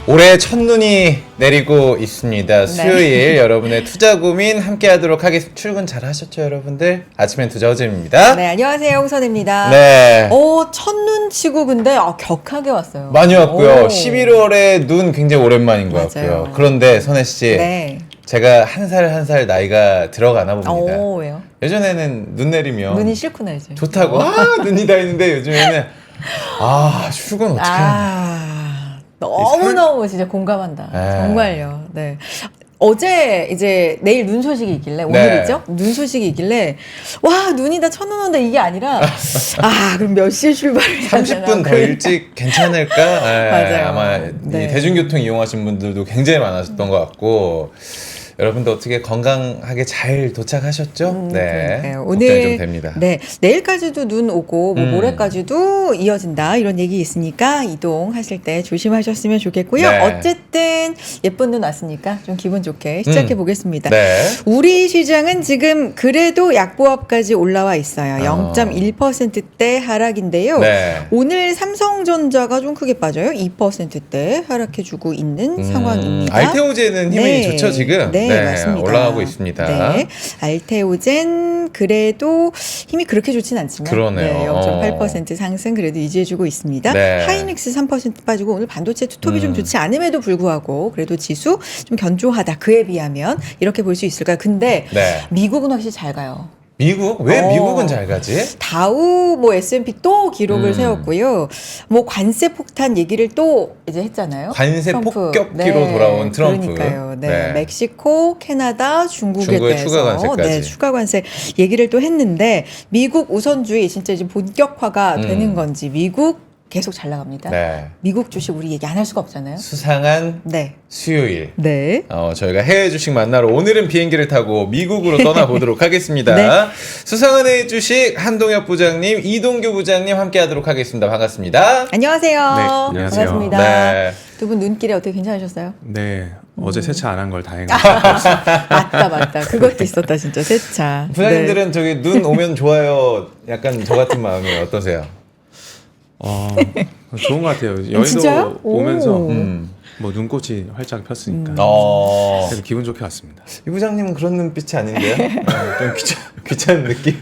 올해 첫눈이 내리고 있습니다. 수요일 여러분의 투자 고민 함께 하도록 하겠습니다. 출근 잘 하셨죠, 여러분들? 아침엔 투자 허재입니다. 네, 안녕하세요. 홍선입니다. 네. 첫눈 치고 근데 격하게 왔어요. 많이 왔고요. 오. 11월에 눈 굉장히 오랜만인 것 맞아요. 같고요. 그런데 선혜 씨, 네. 제가 한 살 한 살 나이가 들어가나 봅니다. 왜요? 예전에는 눈 내리면 눈이 싫구나 이제. 좋다고 눈이 다 있는데 요즘에는 출근 어떻게 하냐. 너무너무 진짜 공감한다. 네. 정말요. 네. 어제 이제 내일 눈 소식이 있길래 네. 오늘이죠? 눈 소식이 있길래 와 눈이 다 첫눈 온다 이게 아니라 그럼 몇 시에 출발을 해야 30분 더 일찍 괜찮을까? 맞아요. 아마 네. 이 대중교통 이용하신 분들도 굉장히 많았던 것 같고 여러분도 어떻게 건강하게 잘 도착하셨죠? 네, 그러니까요. 걱정이 좀 됩니다. 네, 내일까지도 눈 오고 모레까지도 이어진다 이런 얘기 있으니까 이동하실 때 조심하셨으면 좋겠고요. 네. 어쨌든 예쁜 눈 왔으니까 좀 기분 좋게 시작해 보겠습니다. 네. 우리 시장은 지금 그래도 약보합까지 올라와 있어요. 0.1%대 하락인데요. 네. 오늘 삼성전자가 좀 크게 빠져요. 2%대 하락해주고 있는 상황입니다. 알테오제는 힘이 네. 좋죠 지금? 네, 맞습니다. 올라가고 있습니다. 네, 알테오젠 그래도 힘이 그렇게 좋진 않지만 그러네요. 0.8% 상승 그래도 유지해주고 있습니다. 네. 하이닉스 3% 빠지고 오늘 반도체 투톱이 좀 좋지 않음에도 불구하고 그래도 지수 좀 견조하다. 그에 비하면 이렇게 볼 수 있을까요? 근데 네. 미국은 확실히 잘 가요. 미국? 왜 미국은 잘 가지? 다우 S&P 또 기록을 세웠고요. 관세 폭탄 얘기를 또 이제 했잖아요. 관세 트럼프. 폭격기로 돌아온 트럼프. 그러니까요. 네. 네. 멕시코, 캐나다, 중국에 중국의 대해서 추가 관세까지. 추가 관세 얘기를 또 했는데 미국 우선주의 진짜 이제 본격화가 되는 건지 미국 계속 잘 나갑니다. 네. 미국 주식 우리 얘기 안 할 수가 없잖아요. 수상한 네. 수요일. 네. 저희가 해외 주식 만나러 오늘은 비행기를 타고 미국으로 떠나보도록 하겠습니다. 네. 수상한 해외 주식 한동혁 부장님, 이동규 부장님 함께 하도록 하겠습니다. 반갑습니다. 안녕하세요. 네, 안녕하세요. 반갑습니다. 네. 두 분 눈길에 어떻게 괜찮으셨어요? 네, 어제 세차 안 한 걸 다행히. 맞다. 그것도 있었다, 진짜. 세차. 부장님들은 저기 눈 오면 좋아요. 약간 저 같은 마음이 어떠세요? 좋은 것 같아요. 여의도 진짜요? 오면서 오. 뭐 눈꽃이 활짝 폈으니까 그래서 기분 좋게 왔습니다. 이 부장님은 그런 눈빛이 아닌데요? 좀 귀찮은 느낌?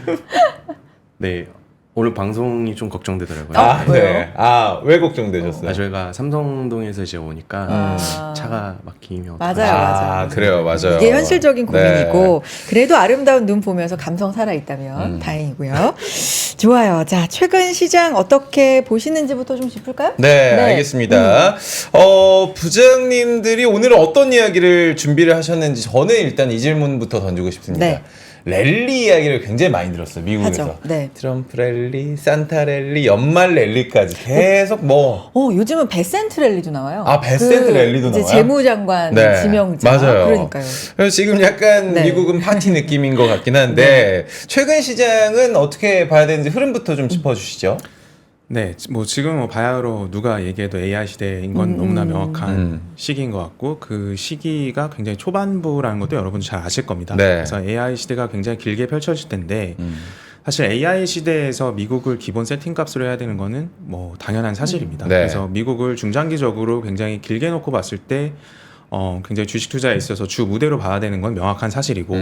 네, 오늘 방송이 좀 걱정되더라고요. 네. 왜 걱정되셨어요? 저희가 삼성동에서 이제 오니까 차가 막히면 맞아요. 그래요, 맞아요. 이게 현실적인 네. 고민이고 그래도 아름다운 눈 보면서 감성 살아있다면 다행이고요. 좋아요. 자, 최근 시장 어떻게 보시는지부터 좀 짚을까요? 네, 알겠습니다. 부장님들이 오늘은 어떤 이야기를 준비를 하셨는지 저는 일단 이 질문부터 던지고 싶습니다. 네. 랠리 이야기를 굉장히 많이 들었어요, 미국에서. 하죠. 네. 트럼프 랠리, 산타 랠리, 연말 랠리까지 계속 요즘은 베센트 랠리도 나와요. 베센트 랠리도 이제 나와요? 재무장관 네. 지명자. 맞아요. 그러니까요. 그래서 지금 약간 네. 미국은 파티 느낌인 것 같긴 한데 최근 시장은 어떻게 봐야 되는지 흐름부터 좀 짚어주시죠. 네, 뭐 지금 바야흐로 누가 얘기해도 AI 시대인 건 너무나 명확한 시기인 것 같고 그 시기가 굉장히 초반부라는 것도 여러분도 잘 아실 겁니다. 네. 그래서 AI 시대가 굉장히 길게 펼쳐질 텐데 사실 AI 시대에서 미국을 기본 세팅값으로 해야 되는 거는 뭐 당연한 사실입니다. 네. 그래서 미국을 중장기적으로 굉장히 길게 놓고 봤을 때 굉장히 주식 투자에 있어서 주 무대로 봐야 되는 건 명확한 사실이고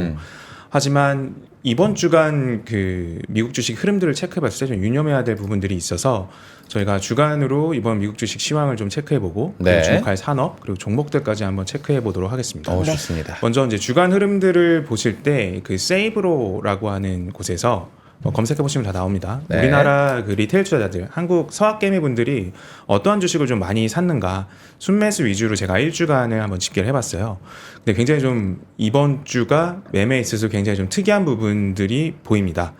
하지만 이번 주간 그 미국 주식 흐름들을 체크해봤을 때 좀 유념해야 될 부분들이 있어서 저희가 주간으로 이번 미국 주식 시황을 좀 체크해보고 네. 주목할 산업 그리고 종목들까지 한번 체크해보도록 하겠습니다. 좋습니다. 먼저 이제 주간 흐름들을 보실 때 그 세이브로라고 하는 곳에서 검색해 보시면 다 나옵니다. 네. 우리나라 그 리테일 투자자들, 한국 서학개미 분들이 어떠한 주식을 좀 많이 샀는가 순매수 위주로 제가 1주간을 한번 집계를 해봤어요. 근데 굉장히 좀 이번 주가 매매에 있어서 굉장히 좀 특이한 부분들이 보입니다.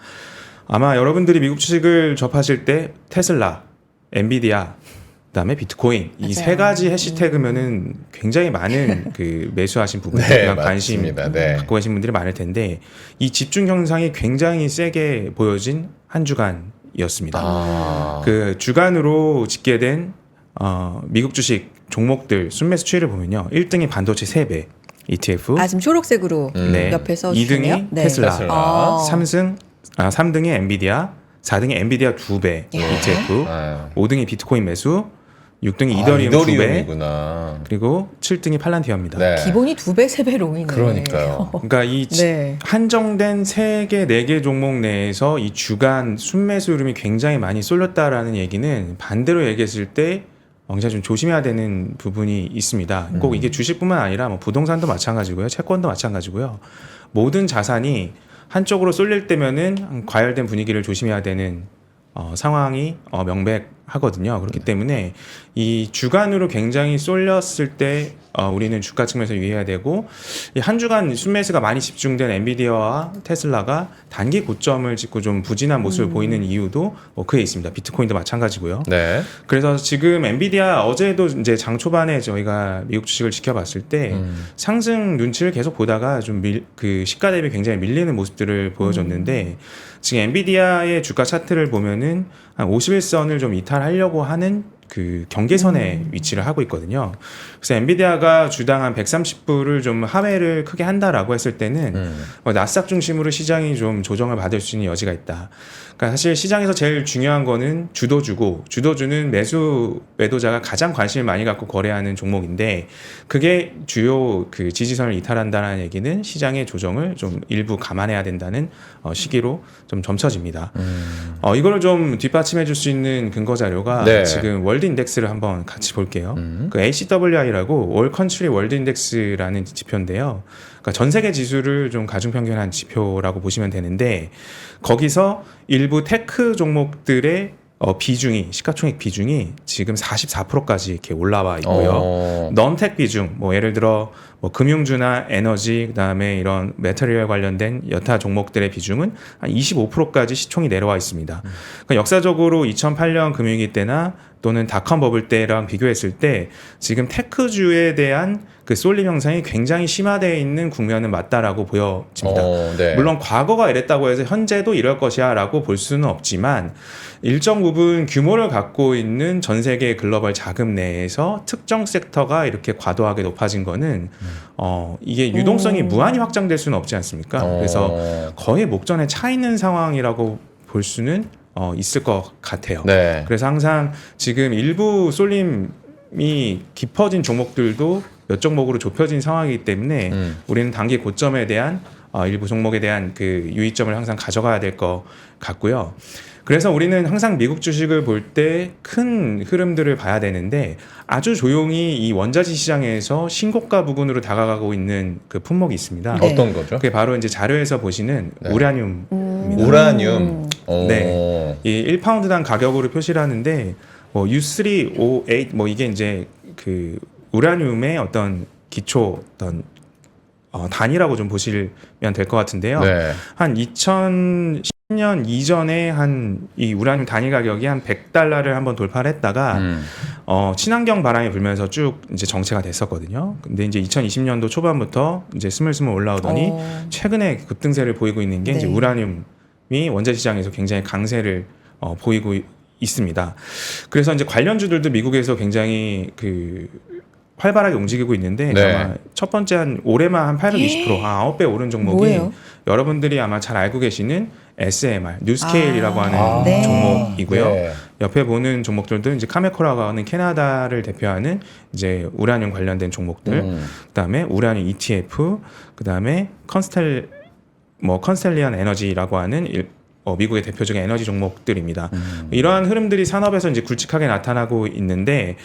아마 여러분들이 미국 주식을 접하실 때 테슬라, 엔비디아, 그다음에 비트코인 이 세 가지 해시태그면은 굉장히 많은 그 매수하신 부분들에 관심 갖고 계신 분들이 많을 텐데 이 집중 현상이 굉장히 세게 보여진 한 주간이었습니다. 그 주간으로 집계된 미국 주식 종목들 순매수 추이를 보면요, 1등이 반도체 3배 ETF, 지금 초록색으로 네. 옆에 써 2등이 주시네요. 테슬라, 아. 3등이 엔비디아, 4등이 엔비디아 2배 ETF, 5등이 비트코인 매수, 6등이 이더리움 2배, 이더리움이구나. 그리고 7등이 팔란티어입니다. 네. 기본이 2배, 3배 롱이네. 그러니까요. 그러니까 이 네. 한정된 3개, 4개 종목 내에서 이 주간 순매수 흐름이 굉장히 많이 쏠렸다라는 얘기는 반대로 얘기했을 때 굉장히 좀 조심해야 되는 부분이 있습니다. 꼭 이게 주식뿐만 아니라 뭐 부동산도 마찬가지고요, 채권도 마찬가지고요. 모든 자산이 한쪽으로 쏠릴 때면은 과열된 분위기를 조심해야 되는 상황이 명백하거든요. 그렇기 때문에 이 주간으로 굉장히 쏠렸을 때 우리는 주가 측면에서 유의해야 되고, 이 한 주간 순매수가 많이 집중된 엔비디아와 테슬라가 단기 고점을 찍고 좀 부진한 모습을 보이는 이유도 그에 있습니다. 비트코인도 마찬가지고요. 네. 그래서 지금 엔비디아 어제도 이제 장 초반에 저희가 미국 주식을 지켜봤을 때 상승 눈치를 계속 보다가 좀 그 시가 대비 굉장히 밀리는 모습들을 보여줬는데, 지금 엔비디아의 주가 차트를 보면은 한 51선을 좀 이탈하려고 하는 그 경계선에 위치를 하고 있거든요. 그래서 엔비디아가 주당 한 130불을 좀 하회를 크게 한다라고 했을 때는 나스닥 중심으로 시장이 좀 조정을 받을 수 있는 여지가 있다. 그러니까 사실 시장에서 제일 중요한 거는 주도주고, 주도주는 매도자가 가장 관심을 많이 갖고 거래하는 종목인데, 그게 주요 그 지지선을 이탈한다는 얘기는 시장의 조정을 좀 일부 감안해야 된다는 시기로 좀 점쳐집니다. 이거를 좀 뒷받침해 줄 수 있는 근거 자료가 네. 지금 월드 인덱스를 한번 같이 볼게요. 그 ACWI라고 올 컨트리 월드 인덱스라는 지표인데요. 그러니까 전 세계 지수를 좀 가중평균한 지표라고 보시면 되는데, 거기서 일부 테크 종목들의 비중이, 시가총액 비중이 지금 44%까지 이렇게 올라와 있고요. 넌텍 비중, 뭐 예를 들어 뭐 금융주나 에너지, 그다음에 이런 매터리얼 관련된 여타 종목들의 비중은 한 25%까지 시총이 내려와 있습니다. 그러니까 역사적으로 2008년 금융위기 때나 또는 닷컴 버블 때랑 비교했을 때 지금 테크주에 대한 그 쏠림 현상이 굉장히 심화되어 있는 국면은 맞다라고 보여집니다. 네. 물론 과거가 이랬다고 해서 현재도 이럴 것이야 라고 볼 수는 없지만, 일정 부분 규모를 갖고 있는 전 세계 글로벌 자금 내에서 특정 섹터가 이렇게 과도하게 높아진 거는 이게 유동성이 무한히 확장될 수는 없지 않습니까? 그래서 거의 목전에 차 있는 상황이라고 볼 수는 있을 것 같아요. 네. 그래서 항상 지금 일부 쏠림이 깊어진 종목들도 몇 종목으로 좁혀진 상황이기 때문에 우리는 단기 고점에 대한 일부 종목에 대한 그 유의점을 항상 가져가야 될 것 같고요. 그래서 우리는 항상 미국 주식을 볼 때 큰 흐름들을 봐야 되는데, 아주 조용히 이 원자재 시장에서 신고가 부근으로 다가가고 있는 그 품목이 있습니다. 네. 어떤 거죠? 그게 바로 이제 자료에서 보시는 네. 우라늄입니다. 우라늄. 네. 이 1파운드당 가격으로 표시를 하는데, 뭐 U3O8 뭐 이게 이제 그 우라늄의 어떤 기초 어떤 단위라고 좀 보시면 될 것 같은데요. 네. 한 2010년 이전에 한 이 우라늄 단위 가격이 한 $100를 한번 돌파를 했다가 친환경 바람이 불면서 쭉 이제 정체가 됐었거든요. 근데 이제 2020년도 초반부터 이제 스물스물 올라오더니 최근에 급등세를 보이고 있는 게 이제 네. 우라늄이 원재 시장에서 굉장히 강세를 보이고 있습니다. 그래서 이제 관련주들도 미국에서 굉장히 그 활발하게 움직이고 있는데, 네. 아마 첫 번째 한 올해만 한 820%, 9배 오른 종목이 뭐예요? 여러분들이 아마 잘 알고 계시는 SMR, 뉴스케일이라고 하는 네. 종목이고요. 네. 옆에 보는 종목들도 이제 카메코라고 하는 캐나다를 대표하는 이제 우라늄 관련된 종목들, 그다음에 우라늄 ETF, 그다음에 컨스텔리언 에너지라고 하는 미국의 대표적인 에너지 종목들입니다. 이러한 흐름들이 산업에서 이제 굵직하게 나타나고 있는데,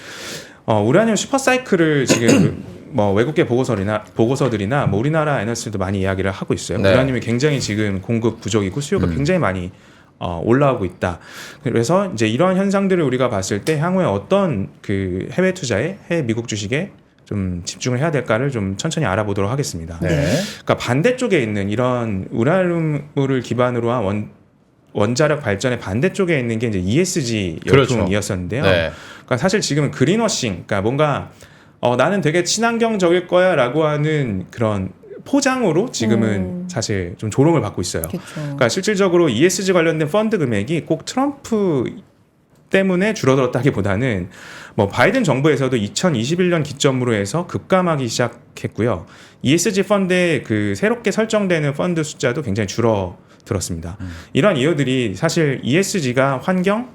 우라늄 슈퍼사이클을 지금 뭐 외국계 보고서들이나 뭐 우리나라 애널리스트도 많이 이야기를 하고 있어요. 네. 우라늄이 굉장히 지금 공급 부족이고 수요가 굉장히 많이 올라오고 있다. 그래서 이제 이러한 현상들을 우리가 봤을 때 향후에 어떤 그 해외 투자에, 해외 미국 주식에 좀 집중을 해야 될까를 좀 천천히 알아보도록 하겠습니다. 네. 그러니까 반대쪽에 있는 이런 우라늄을 기반으로 한 원자력 발전의 반대쪽에 있는 게 이제 ESG 그렇죠. 열풍이었었는데요. 네. 그러니까 사실 지금은 그린워싱, 그러니까 뭔가 나는 되게 친환경적일 거야라고 하는 그런 포장으로 지금은 사실 좀 조롱을 받고 있어요. 그쵸. 그러니까 실질적으로 ESG 관련된 펀드 금액이 꼭 트럼프 때문에 줄어들었다기보다는 뭐 바이든 정부에서도 2021년 기점으로 해서 급감하기 시작했고요. ESG 펀드의 그 새롭게 설정되는 펀드 숫자도 굉장히 줄어들었습니다. 이러한 이유들이 사실 ESG가 환경,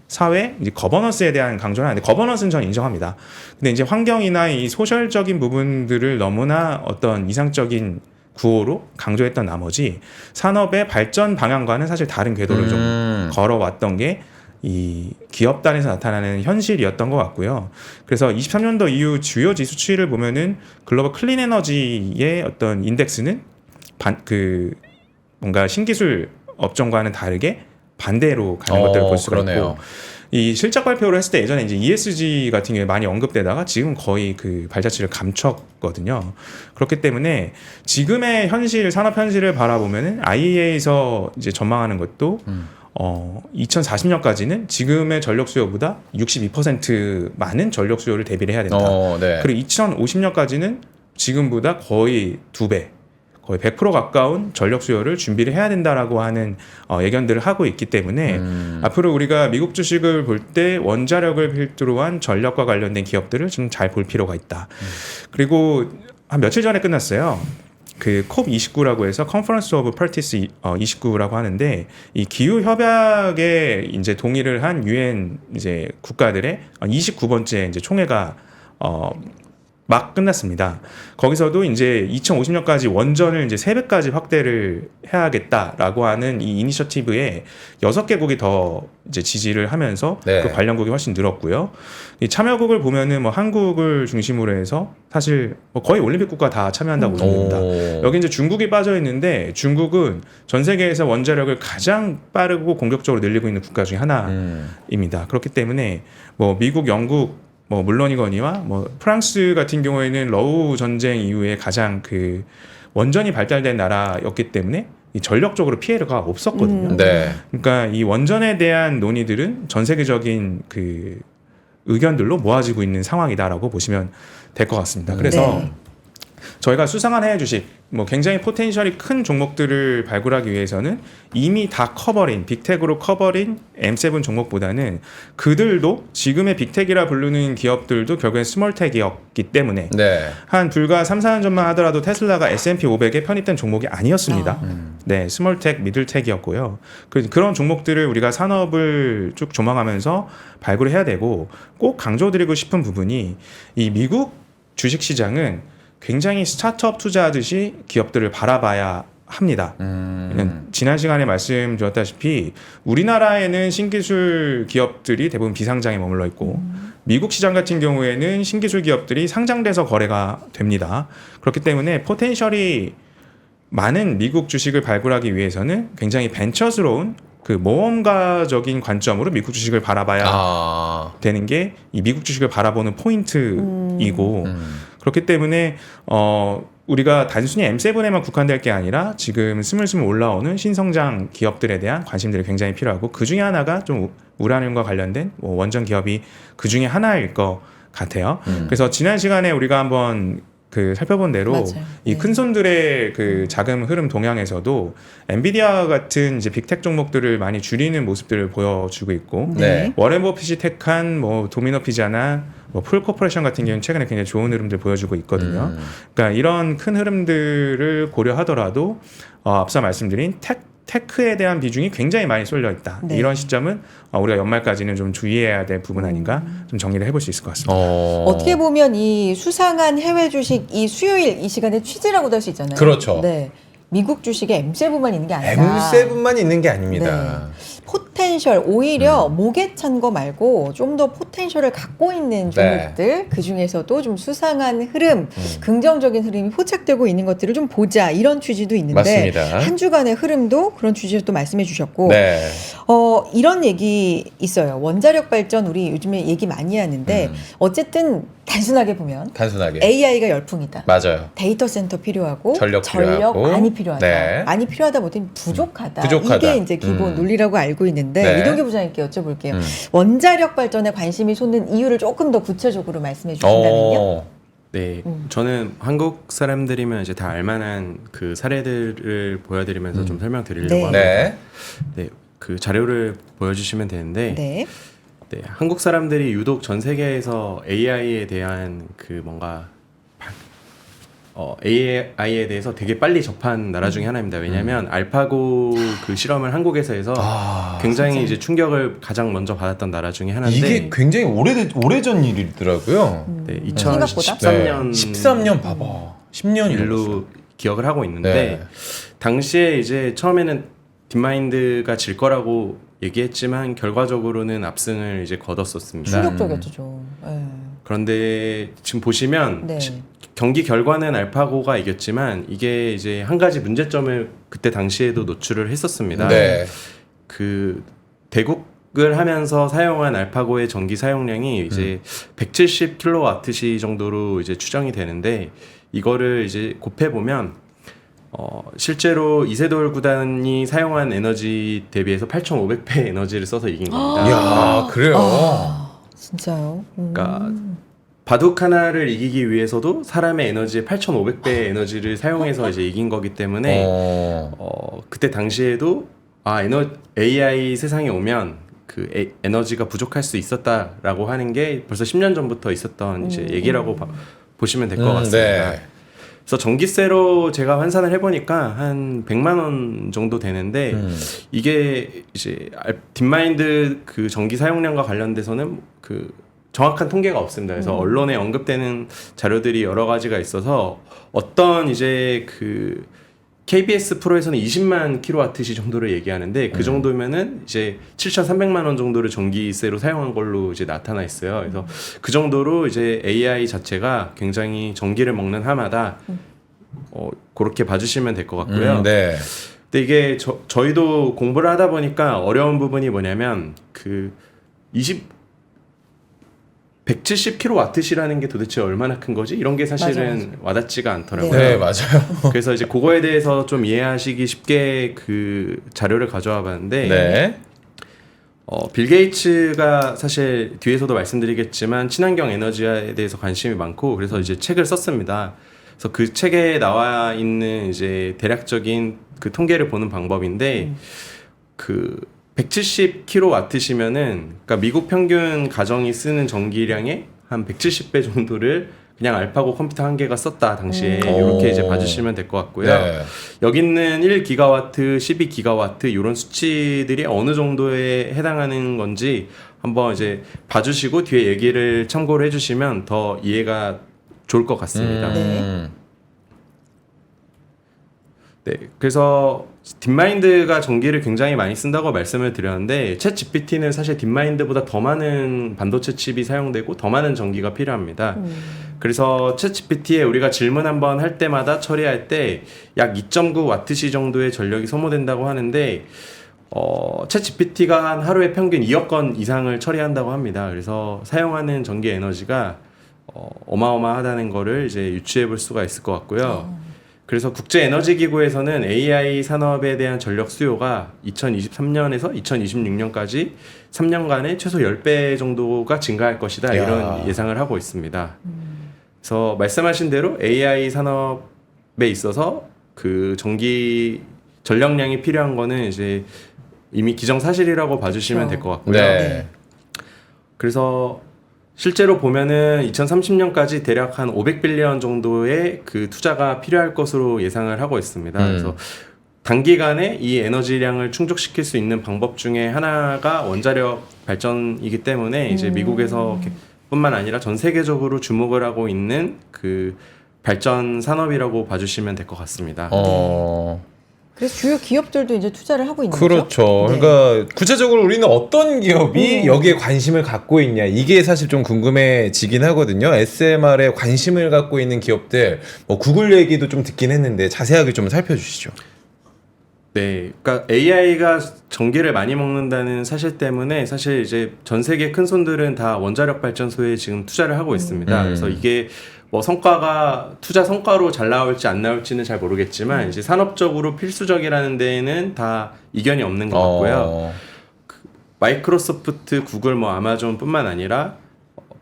사회, 이제 거버넌스에 대한 강조를 하는데 거버넌스는 저는 인정합니다. 근데 이제 환경이나 이 소셜적인 부분들을 너무나 어떤 이상적인 구호로 강조했던 나머지 산업의 발전 방향과는 사실 다른 궤도를 좀 걸어왔던 게 이 기업단에서 나타나는 현실이었던 것 같고요. 그래서 23년도 이후 주요 지수 추이를 보면은 글로벌 클린 에너지의 어떤 인덱스는 뭔가 신기술 업종과는 다르게 반대로 가는 것들을 볼 수가 그러네요. 있고, 이 실적 발표를 했을 때 예전에 이제 ESG 같은 게 많이 언급되다가 지금 거의 그 발자취를 감췄거든요. 그렇기 때문에 지금의 현실, 산업 현실을 바라보면은 IEA에서 이제 전망하는 것도 2040년까지는 지금의 전력 수요보다 62% 많은 전력 수요를 대비를 해야 된다. 네. 그리고 2050년까지는 지금보다 거의 2배, 거의 100% 가까운 전력 수요를 준비를 해야 된다라고 하는 예견들을 하고 있기 때문에 앞으로 우리가 미국 주식을 볼 때 원자력을 필두로 한 전력과 관련된 기업들을 좀 잘 볼 필요가 있다. 그리고 한 며칠 전에 끝났어요. 그 COP29라고 해서 Conference of Parties 29라고 하는데, 이 기후 협약에 이제 동의를 한 유엔 이제 국가들의 29번째 이제 총회가 막 끝났습니다. 거기서도 이제 2050년까지 원전을 이제 3배까지 확대를 해야겠다라고 하는 이 이니셔티브에 6개국이 더 이제 지지를 하면서 네. 그 관련국이 훨씬 늘었고요. 이 참여국을 보면은 뭐 한국을 중심으로 해서 사실 뭐 거의 올림픽 국가 다 참여한다고 보시면 됩니다. 여기 이제 중국이 빠져 있는데, 중국은 전 세계에서 원자력을 가장 빠르고 공격적으로 늘리고 있는 국가 중에 하나입니다. 그렇기 때문에 뭐 미국, 영국 뭐 물론이거니와 뭐 프랑스 같은 경우에는 러우 전쟁 이후에 가장 그 원전이 발달된 나라였기 때문에 이 전력적으로 피해가 없었거든요. 네. 그러니까 이 원전에 대한 논의들은 전 세계적인 그 의견들로 모아지고 있는 상황이다라고 보시면 될 것 같습니다. 그래서 네. 저희가 수상한 해외 주식, 뭐 굉장히 포텐셜이 큰 종목들을 발굴하기 위해서는 이미 다 커버린, 빅텍으로 커버린 M7 종목보다는 그들도 지금의 빅텍이라 부르는 기업들도 결국엔 스몰텍이었기 때문에 네. 한 불과 3, 4년 전만 하더라도 테슬라가 S&P 500에 편입된 종목이 아니었습니다. 네, 스몰텍, 미들텍이었고요. 그런 종목들을 우리가 산업을 쭉 조망하면서 발굴을 해야 되고, 꼭 강조드리고 싶은 부분이 이 미국 주식시장은 굉장히 스타트업 투자하듯이 기업들을 바라봐야 합니다. 지난 시간에 말씀드렸다시피 우리나라에는 신기술 기업들이 대부분 비상장에 머물러 있고, 미국 시장 같은 경우에는 신기술 기업들이 상장돼서 거래가 됩니다. 그렇기 때문에 포텐셜이 많은 미국 주식을 발굴하기 위해서는 굉장히 벤처스러운 그 모험가적인 관점으로 미국 주식을 바라봐야 되는 게 이 미국 주식을 바라보는 포인트이고, 그렇기 때문에 우리가 단순히 M7에만 국한될 게 아니라 지금 스물스물 올라오는 신성장 기업들에 대한 관심들이 굉장히 필요하고, 그 중에 하나가 좀 우라늄과 관련된 뭐 원전 기업이 그 중에 하나일 것 같아요. 그래서 지난 시간에 우리가 한번 그 살펴본 대로 이 큰손들의 그 자금 흐름 동향에서도 엔비디아 같은 이제 빅텍 종목들을 많이 줄이는 모습들을 보여주고 있고, 네. 워렌 버핏이 택한 뭐 도미노 피자나 뭐 풀코퍼레이션 같은 경우는 최근에 굉장히 좋은 흐름들 보여주고 있거든요. 그러니까 이런 큰 흐름들을 고려하더라도 앞서 말씀드린 테크에 대한 비중이 굉장히 많이 쏠려 있다. 네. 이런 시점은 우리가 연말까지는 좀 주의해야 될 부분 아닌가 좀 정리를 해볼 수 있을 것 같습니다. 어떻게 보면 이 수상한 해외 주식 이 수요일 이 시간에 취지라고도 할 수 있잖아요. 그렇죠. 네. 미국 주식에 M7만 있는 게 아니라 M7만 있는 게 아닙니다. 포텐셜 오히려 목에 찬 거 말고 좀 더 포텐셜을 갖고 있는 종목들 그 중에서도 좀 수상한 흐름, 긍정적인 흐름이 포착되고 있는 것들을 좀 보자, 이런 취지도 있는데, 맞습니다. 한 주간의 흐름도 그런 취지로 또 말씀해 주셨고, 네. 이런 얘기 있어요. 원자력 발전 우리 요즘에 얘기 많이 하는데 어쨌든 단순하게 보면 단순하게. AI가 열풍이다. 맞아요. 데이터 센터 필요하고 전력 필요하고. 많이 필요하다. 네. 많이 필요하다 못해 부족하다. 부족하다. 이게 이제 기본 논리라고 알고 있는데, 네. 이동규 부장님께 여쭤볼게요. 원자력 발전에 관심이 솟는 이유를 조금 더 구체적으로 말씀해 주신다면요. 네, 저는 한국 사람들이면 이제 다 알만한 그 사례들을 보여드리면서 좀 설명드리려고 네. 합니다. 네. 네, 그 자료를 보여주시면 되는데, 네. 네, 한국 사람들이 유독 전 세계에서 AI에 대한 그 뭔가 AI에 대해서 되게 빨리 접한 나라 중에 하나입니다. 왜냐하면 알파고 그 실험을 한국에서 해서 굉장히 진짜. 이제 충격을 가장 먼저 받았던 나라 중에 하나인데 이게 굉장히 오래전 일이더라고요. 네, 생각보다? 2013년 13년 봐봐. 10년이 일로 기억을 하고 있는데 네. 당시에 이제 처음에는 딥마인드가 질 거라고 얘기했지만 결과적으로는 압승을 이제 거뒀었습니다. 충격적이었죠 좀. 예. 그런데 지금 보시면 네. 경기 결과는 알파고가 이겼지만 이게 이제 한 가지 문제점을 그때 당시에도 노출을 했었습니다. 네. 그 대국을 하면서 사용한 알파고의 전기 사용량이 이제 170kWh 정도로 이제 추정이 되는데 이거를 이제 곱해 보면 실제로 이세돌 구단이 사용한 에너지 대비해서 8,500배 에너지를 써서 이긴 겁니다. 이야, 그래요. 진짜요? 그러니까 바둑 하나를 이기기 위해서도 사람의 에너지의 8,500배의 에너지를 사용해서 이제 이긴 거기 때문에 그때 당시에도 AI 세상에 오면 그 에너지가 부족할 수 있었다라고 하는 게 벌써 10년 전부터 있었던 이제 얘기라고 보시면 될 것 같습니다. 네. 그래서 전기세로 제가 환산을 해보니까 한 100만 원 정도 되는데 이게 이제 딥마인드 그 전기 사용량과 관련돼서는 그 정확한 통계가 없습니다. 그래서 언론에 언급되는 자료들이 여러 가지가 있어서 어떤 이제 그 KBS 프로에서는 20만 kWh 정도를 얘기하는데 그 정도면은 이제 7,300만 원 정도를 전기세로 사용한 걸로 이제 나타나 있어요. 그래서 그 정도로 이제 AI 자체가 굉장히 전기를 먹는 하마다 그렇게 봐주시면 될 것 같고요. 네. 근데 이게 저희도 공부를 하다 보니까 어려운 부분이 뭐냐면 그 170kWh라는 게 도대체 얼마나 큰 거지? 이런 게 사실은 맞아. 와닿지가 않더라고요. 네, 맞아요. 그래서 이제 그거에 대해서 좀 이해하시기 쉽게 그 자료를 가져와 봤는데 네. 빌 게이츠가 사실 뒤에서도 말씀드리겠지만 친환경 에너지에 대해서 관심이 많고 그래서 이제 책을 썼습니다. 그래서 그 책에 나와 있는 이제 대략적인 그 통계를 보는 방법인데 그 170kW시면은 그러니까 미국 평균 가정이 쓰는 전기량의 한 170배 정도를 그냥 알파고 컴퓨터 한 개가 썼다 당시에 이렇게 이제 봐주시면 될 것 같고요. 네. 여기 있는 1기가와트, 12기가와트 이런 수치들이 어느 정도에 해당하는 건지 한번 이제 봐주시고 뒤에 얘기를 참고를 해주시면 더 이해가 좋을 것 같습니다. 네, 그래서 딥마인드가 전기를 굉장히 많이 쓴다고 말씀을 드렸는데 챗 GPT는 사실 딥마인드보다 더 많은 반도체 칩이 사용되고 더 많은 전기가 필요합니다. 그래서 챗 GPT에 우리가 질문 한번 할 때마다 처리할 때 약 2.9Wh 정도의 전력이 소모된다고 하는데 챗 GPT가 한 하루에 평균 2억 건 이상을 처리한다고 합니다. 그래서 사용하는 전기 에너지가 어마어마하다는 거를 이제 유추해 볼 수가 있을 것 같고요. 그래서 국제에너지기구에서는 AI 산업에 대한 전력 수요가 2023년에서 2026년까지 3년간에 최소 10배 정도가 증가할 것이다 이런 예상을 하고 있습니다. 그래서 말씀하신 대로 AI 산업에 있어서 그 전기 전력량이 필요한 거는 이제 이미 기정사실이라고 봐주시면 될 것 같고요. 네. 그래서 실제로 보면은 2030년까지 대략 한 500빌리언 정도의 그 투자가 필요할 것으로 예상을 하고 있습니다. 그래서 단기간에 이 에너지량을 충족시킬 수 있는 방법 중에 하나가 원자력 발전이기 때문에 이제 미국에서 뿐만 아니라 전 세계적으로 주목을 하고 있는 그 발전 산업이라고 봐주시면 될 것 같습니다. 그래서 주요 기업들도 이제 투자를 하고 있는 거죠. 그렇죠. 네. 그러니까 구체적으로 우리는 어떤 기업이 여기에 관심을 갖고 있냐 이게 사실 좀 궁금해지긴 하거든요. SMR에 관심을 갖고 있는 기업들, 뭐 구글 얘기도 좀 듣긴 했는데 자세하게 좀 살펴주시죠. 네, 그러니까 AI가 전기를 많이 먹는다는 사실 때문에 사실 이제 전 세계 큰 손들은 다 원자력 발전소에 지금 투자를 하고 있습니다. 그래서 이게 뭐 성과가 투자 성과로 잘 나올지 안 나올지는 잘 모르겠지만 이제 산업적으로 필수적이라는 데에는 다 이견이 없는 것 같고요. 마이크로소프트, 구글, 뭐 아마존뿐만 아니라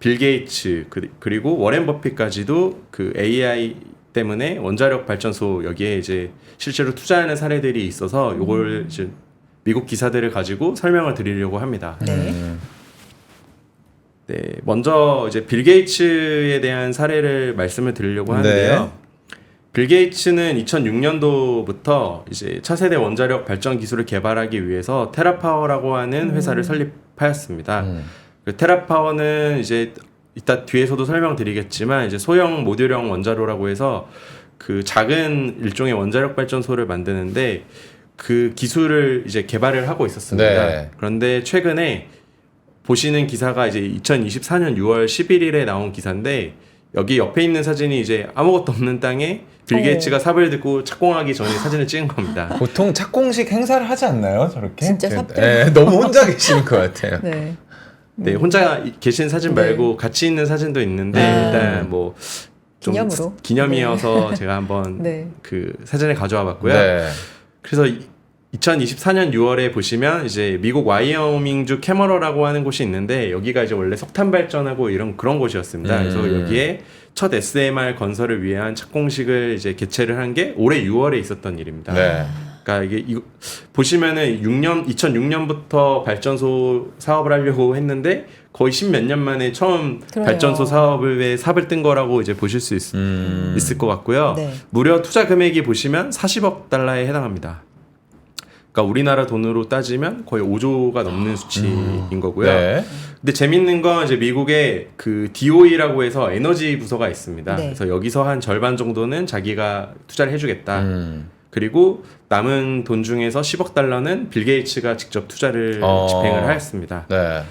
빌 게이츠 그리고 워렌 버핏까지도 그 AI 때문에 원자력 발전소 여기에 이제 실제로 투자하는 사례들이 있어서 요걸 이제 미국 기사들을 가지고 설명을 드리려고 합니다. 네, 먼저 이제 빌 게이츠에 대한 사례를 말씀을 드리려고 하는데요. 빌 게이츠는 2006년도부터 이제 차세대 원자력 발전 기술을 개발하기 위해서 테라파워라고 하는 회사를 설립하였습니다. 그 테라파워는 이제 이따 뒤에서도 설명드리겠지만 이제 소형 모듈형 원자로라고 해서 그 작은 일종의 원자력 발전소를 만드는데 그 기술을 이제 개발을 하고 있었습니다. 네. 그런데 최근에 보시는 기사가 이제 2024년 6월 11일에 나온 기사인데 여기 옆에 있는 사진이 이제 아무것도 없는 땅에 빌 게이츠가 삽을 들고 착공하기 전에 사진을 찍은 겁니다. 보통 착공식 행사를 하지 않나요? 저렇게? 진짜 삽 네, 너무 혼자 계시는 것 같아요. 네. 네, 혼자 계신 사진 말고 같이 있는 사진도 있는데 일단 뭐 좀 기념으로. 기념이어서 제가 한번 네. 그 사진을 가져와 봤고요. 네. 그래서 2024년 6월에 보시면 이제 미국 와이어밍주 캐머러라고 하는 곳이 있는데 여기가 이제 원래 석탄 발전하고 이런 그런 곳이었습니다. 그래서 여기에 첫 SMR 건설을 위한 착공식을 이제 개최를 한 게 올해 6월에 있었던 일입니다. 네. 그러니까 이게 보시면은 2006년부터 발전소 사업을 하려고 했는데 거의 10몇 년 만에 처음 그래요. 발전소 사업에 삽을 뜬 거라고 이제 보실 수 있을 것 같고요. 네. 무려 투자 금액이 보시면 40억 달러에 해당합니다. 그러니까 우리나라 돈으로 따지면 거의 5조가 넘는 수치인 거고요. 네. 근데 재밌는 건 이제 미국에 그 DOE라고 해서 에너지 부서가 있습니다. 네. 그래서 여기서 한 절반 정도는 자기가 투자를 해주겠다. 그리고 남은 돈 중에서 10억 달러는 빌 게이츠가 직접 투자를 집행을 하였습니다. 네.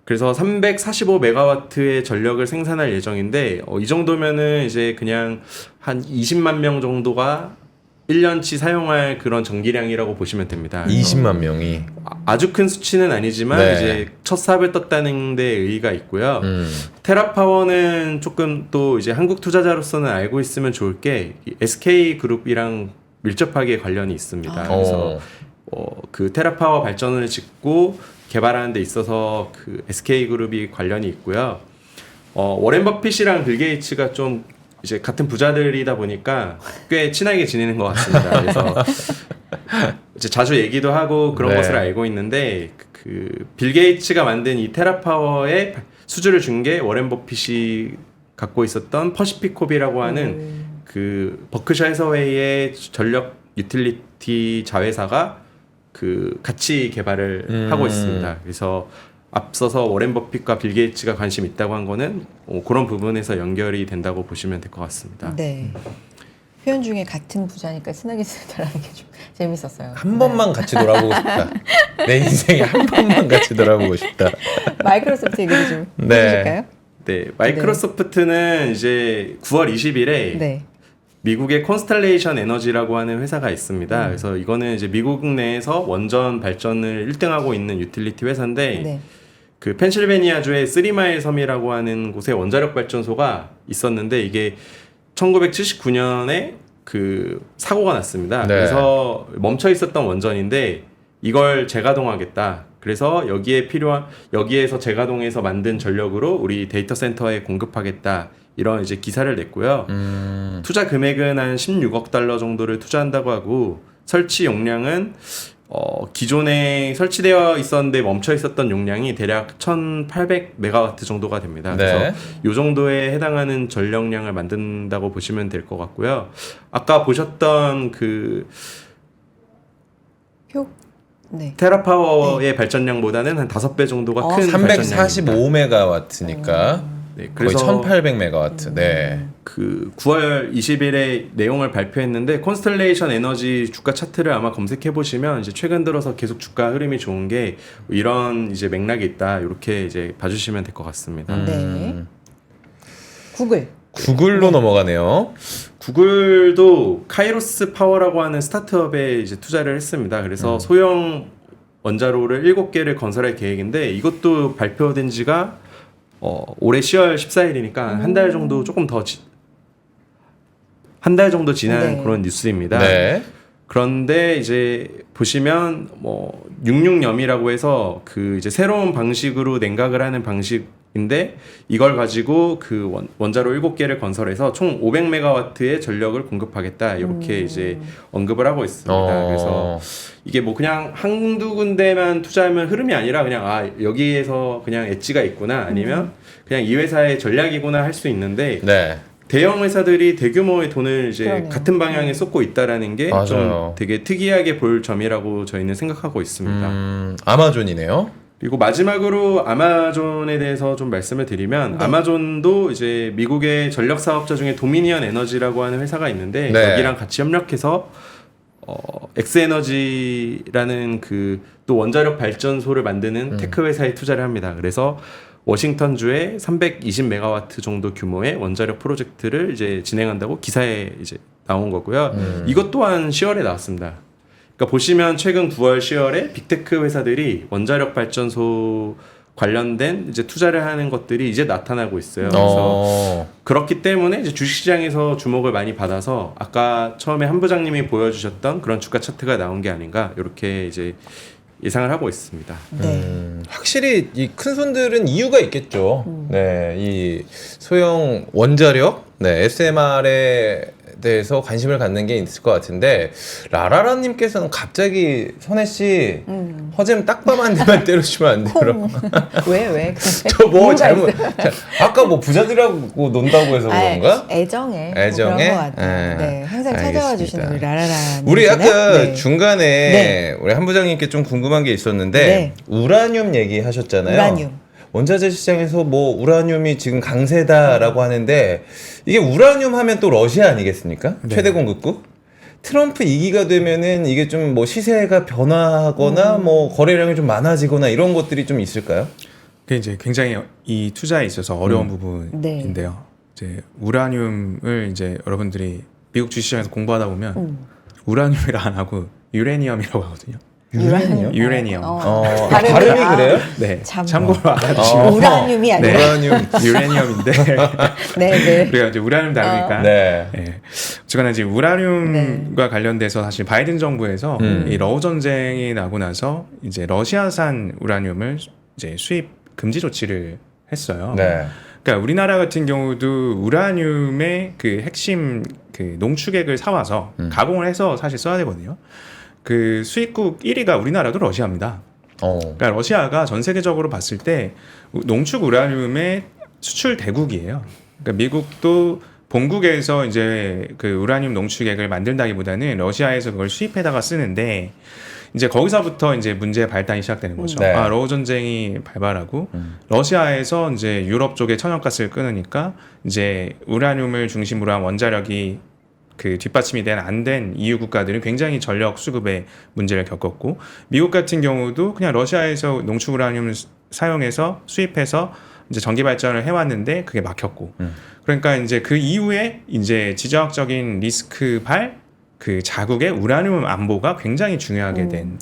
그래서 345메가와트의 전력을 생산할 예정인데 이 정도면은 이제 그냥 한 20만 명 정도가 1년치 사용할 그런 전기량이라고 보시면 됩니다. 20만 명이. 아주 큰 수치는 아니지만 네. 이제 첫 삽을 떴다는 데 의의가 있고요. 테라파워는 조금 또 이제 한국 투자자로서는 알고 있으면 좋을 게 SK 그룹이랑 밀접하게 관련이 있습니다. 그래서 그 테라파워 발전을 짓고 개발하는 데 있어서 그 SK 그룹이 관련이 있고요. 워렌 버핏이랑 빌 게이츠가 좀 이제 같은 부자들이다 보니까 꽤 친하게 지내는 것 같습니다. 그래서 이제 자주 얘기도 하고 그런 네. 것을 알고 있는데 그 빌 게이츠가 만든 이 테라파워의 수주를 준 게 워렌 버핏이 갖고 있었던 퍼시픽코비라고 하는 그 버크셔 해서웨이의 전력 유틸리티 자회사가 그 같이 개발을 하고 있습니다. 그래서 앞서서 워렌 버핏과 빌 게이츠가 관심 있다고 한 거는 그런 부분에서 연결이 된다고 보시면 될 것 같습니다. 네. 표현 중에 같은 부자니까 친하게 지내라는 게 좀 재밌었어요. 한 번만 같이 돌아보고 싶다. 내 인생에 한 번만 같이 돌아보고 싶다. 마이크로소프트 얘기를 좀 네. 해주실까요? 네, 마이크로소프트는 이제 9월 20일에 네. 미국의 콘스텔레이션 에너지라고 하는 회사가 있습니다. 그래서 이거는 이제 미국 내에서 원전 발전을 1등하고 있는 유틸리티 회사인데 네. 그 펜실베니아주의 쓰리마일 섬이라고 하는 곳에 원자력 발전소가 있었는데 이게 1979년에 그 사고가 났습니다. 네. 그래서 멈춰 있었던 원전인데 이걸 재가동하겠다. 그래서 여기에서 재가동해서 만든 전력으로 우리 데이터 센터에 공급하겠다. 이런 이제 기사를 냈고요. 투자 금액은 한 16억 달러 정도를 투자한다고 하고 설치 용량은 기존에 설치되어 있었는데 멈춰 있었던 용량이 대략 1,800메가와트 정도가 됩니다. 네. 그래서 이 정도에 해당하는 전력량을 만든다고 보시면 될 것 같고요. 아까 보셨던 그 네. 테라파워의 발전량보다는 한 5배 정도가 큰 발전량입니다. 345메가와트니까 네, 거의 그래서 1800메가와트. 네. 그 9월 20일에 내용을 발표했는데 콘스텔레이션 에너지 주가 차트를 아마 검색해 보시면 이제 최근 들어서 계속 주가 흐름이 좋은 게 이런 이제 맥락이 있다. 이렇게 이제 봐주시면 될 것 같습니다. 네. 구글. 구글로 넘어가네요. 구글도 카이로스 파워라고 하는 스타트업에 이제 투자를 했습니다. 그래서 소형 원자로를 7개를 건설할 계획인데 이것도 발표된 지가 올해 10월 14일이니까 한 달 정도 조금 더 한 달 정도 지난 네. 그런 뉴스입니다. 네. 그런데 이제 보시면 뭐 66염이라고 해서 그 이제 새로운 방식으로 냉각을 하는 방식인데 이걸 가지고 그 원자로 7개를 건설해서 총 500메가와트의 전력을 공급하겠다 이렇게 이제 언급을 하고 있습니다. 그래서 이게 뭐 그냥 한두 군데만 투자하면 흐름이 아니라 그냥 여기에서 그냥 엣지가 있구나 아니면 그냥 이 회사의 전략이구나 할 수 있는데 네. 대형 회사들이 대규모의 돈을 이제 그러네요. 같은 방향에 쏟고 있다라는 게 좀 맞아요. 되게 특이하게 볼 점이라고 저희는 생각하고 있습니다. 아마존이네요. 그리고 마지막으로 아마존에 대해서 좀 말씀을 드리면 네. 아마존도 이제 미국의 전력 사업자 중에 도미니언 에너지라고 하는 회사가 있는데 네. 여기랑 같이 협력해서 엑스에너지라는 그 또 원자력 발전소를 만드는 테크 회사에 투자를 합니다. 그래서 워싱턴주에 320메가와트 정도 규모의 원자력 프로젝트를 이제 진행한다고 기사에 이제 나온 거고요. 이것 또한 10월에 나왔습니다. 그러니까 보시면 최근 9월, 10월에 빅테크 회사들이 원자력 발전소 관련된 이제 투자를 하는 것들이 이제 나타나고 있어요. 그래서 그렇기 때문에 이제 주식시장에서 주목을 많이 받아서 아까 처음에 한 부장님이 보여주셨던 그런 주가 차트가 나온 게 아닌가 이렇게 이제 예상을 하고 있습니다. 네. 확실히 이 큰 손들은 이유가 있겠죠. 네, 이 소형 원자력, 네, SMR에 대해서 관심을 갖는 게 있을 것 같은데 라라라님께서는 갑자기 선혜 씨 허잼 딱밤 한 대만 때려주면 안 돼요? 그럼? 왜? 저 뭐 잘못 아까 뭐 부자들하고 논다고 해서 그런가? 애정에 애정에? 뭐 그런 것 같아요. 네. 네, 항상 알겠습니다. 찾아와 주시는 우리 라라라. 우리 아까 네. 중간에 네. 우리 한 부장님께 좀 궁금한 게 있었는데 네. 우라늄 얘기하셨잖아요. 우라늄. 원자재 시장에서 뭐 우라늄이 지금 강세다라고 하는데 이게 우라늄 하면 또 러시아 아니겠습니까? 네. 최대 공급국. 트럼프 2기가 되면은 이게 좀 뭐 시세가 변화하거나 뭐 거래량이 좀 많아지거나 이런 것들이 좀 있을까요? 그게 이제 굉장히 이 투자에 있어서 어려운 부분인데요. 이제 우라늄을 이제 여러분들이 미국 주식시장에서 공부하다 보면 우라늄이라 안 하고 유레니엄이라고 하거든요. 유레니엄. 발음이 그래요? 네, 참. 참고로 알아주시면 우라늄이 아니라. 우라늄. 유레니엄인데 네. 그래가 이제 우라늄 다루니까. 네. 네. 어쨌거나 이제 우라늄과 관련돼서 사실 바이든 정부에서 이 러우 전쟁이 나고 나서 이제 러시아산 우라늄을 이제 수입 금지 조치를 했어요. 네. 그러니까 우리나라 같은 경우도 우라늄의 그 핵심 그 농축액을 사와서 가공을 해서 사실 써야 되거든요. 그 수입국 1위가 우리나라도 러시아입니다. 그러니까 러시아가 전 세계적으로 봤을 때 농축 우라늄의 수출 대국이에요. 그러니까 미국도 본국에서 이제 그 우라늄 농축액을 만든다기보다는 러시아에서 그걸 수입해다가 쓰는데 이제 거기서부터 이제 문제의 발단이 시작되는 거죠. 네. 러우 전쟁이 발발하고 러시아에서 이제 유럽 쪽에 천연가스를 끊으니까 이제 우라늄을 중심으로 한 원자력이 그 뒷받침이 안 된 EU 국가들은 굉장히 전력 수급에 문제를 겪었고 미국 같은 경우도 그냥 러시아에서 농축 우라늄을 사용해서 수입해서 이제 전기 발전을 해왔는데 그게 막혔고 그러니까 이제 그 이후에 이제 지정학적인 리스크 그 자국의 우라늄 안보가 굉장히 중요하게 된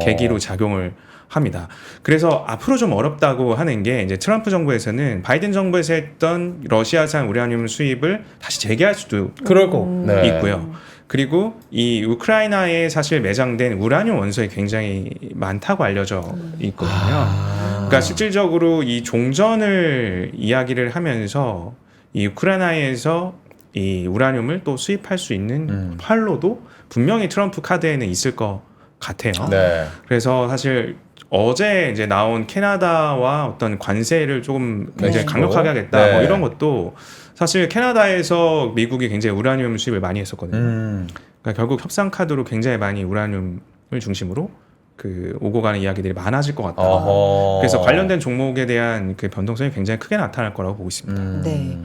계기로 작용을 합니다. 그래서 앞으로 좀 어렵다고 하는 게 이제 트럼프 정부에서는 바이든 정부에서 했던 러시아산 우라늄 수입을 다시 재개할 수도 그럴 거. 네. 있고요. 그리고 이 우크라이나에 사실 매장된 우라늄 원소에 굉장히 많다고 알려져 있거든요. 그러니까 실질적으로 이 종전을 이야기를 하면서 이 우크라이나에서 이 우라늄을 또 수입할 수 있는 활로도 분명히 트럼프 카드에는 있을 것 같아요. 네. 그래서 사실 어제 이제 나온 캐나다와 어떤 관세를 조금 굉장히 강력하게 하겠다 네. 뭐 이런 것도 사실 캐나다에서 미국이 굉장히 우라늄 수입을 많이 했었거든요. 그러니까 결국 협상 카드로 굉장히 많이 우라늄을 중심으로 그 오고 가는 이야기들이 많아질 것 같다. 그래서 관련된 종목에 대한 그 변동성이 굉장히 크게 나타날 거라고 보고 있습니다. 네.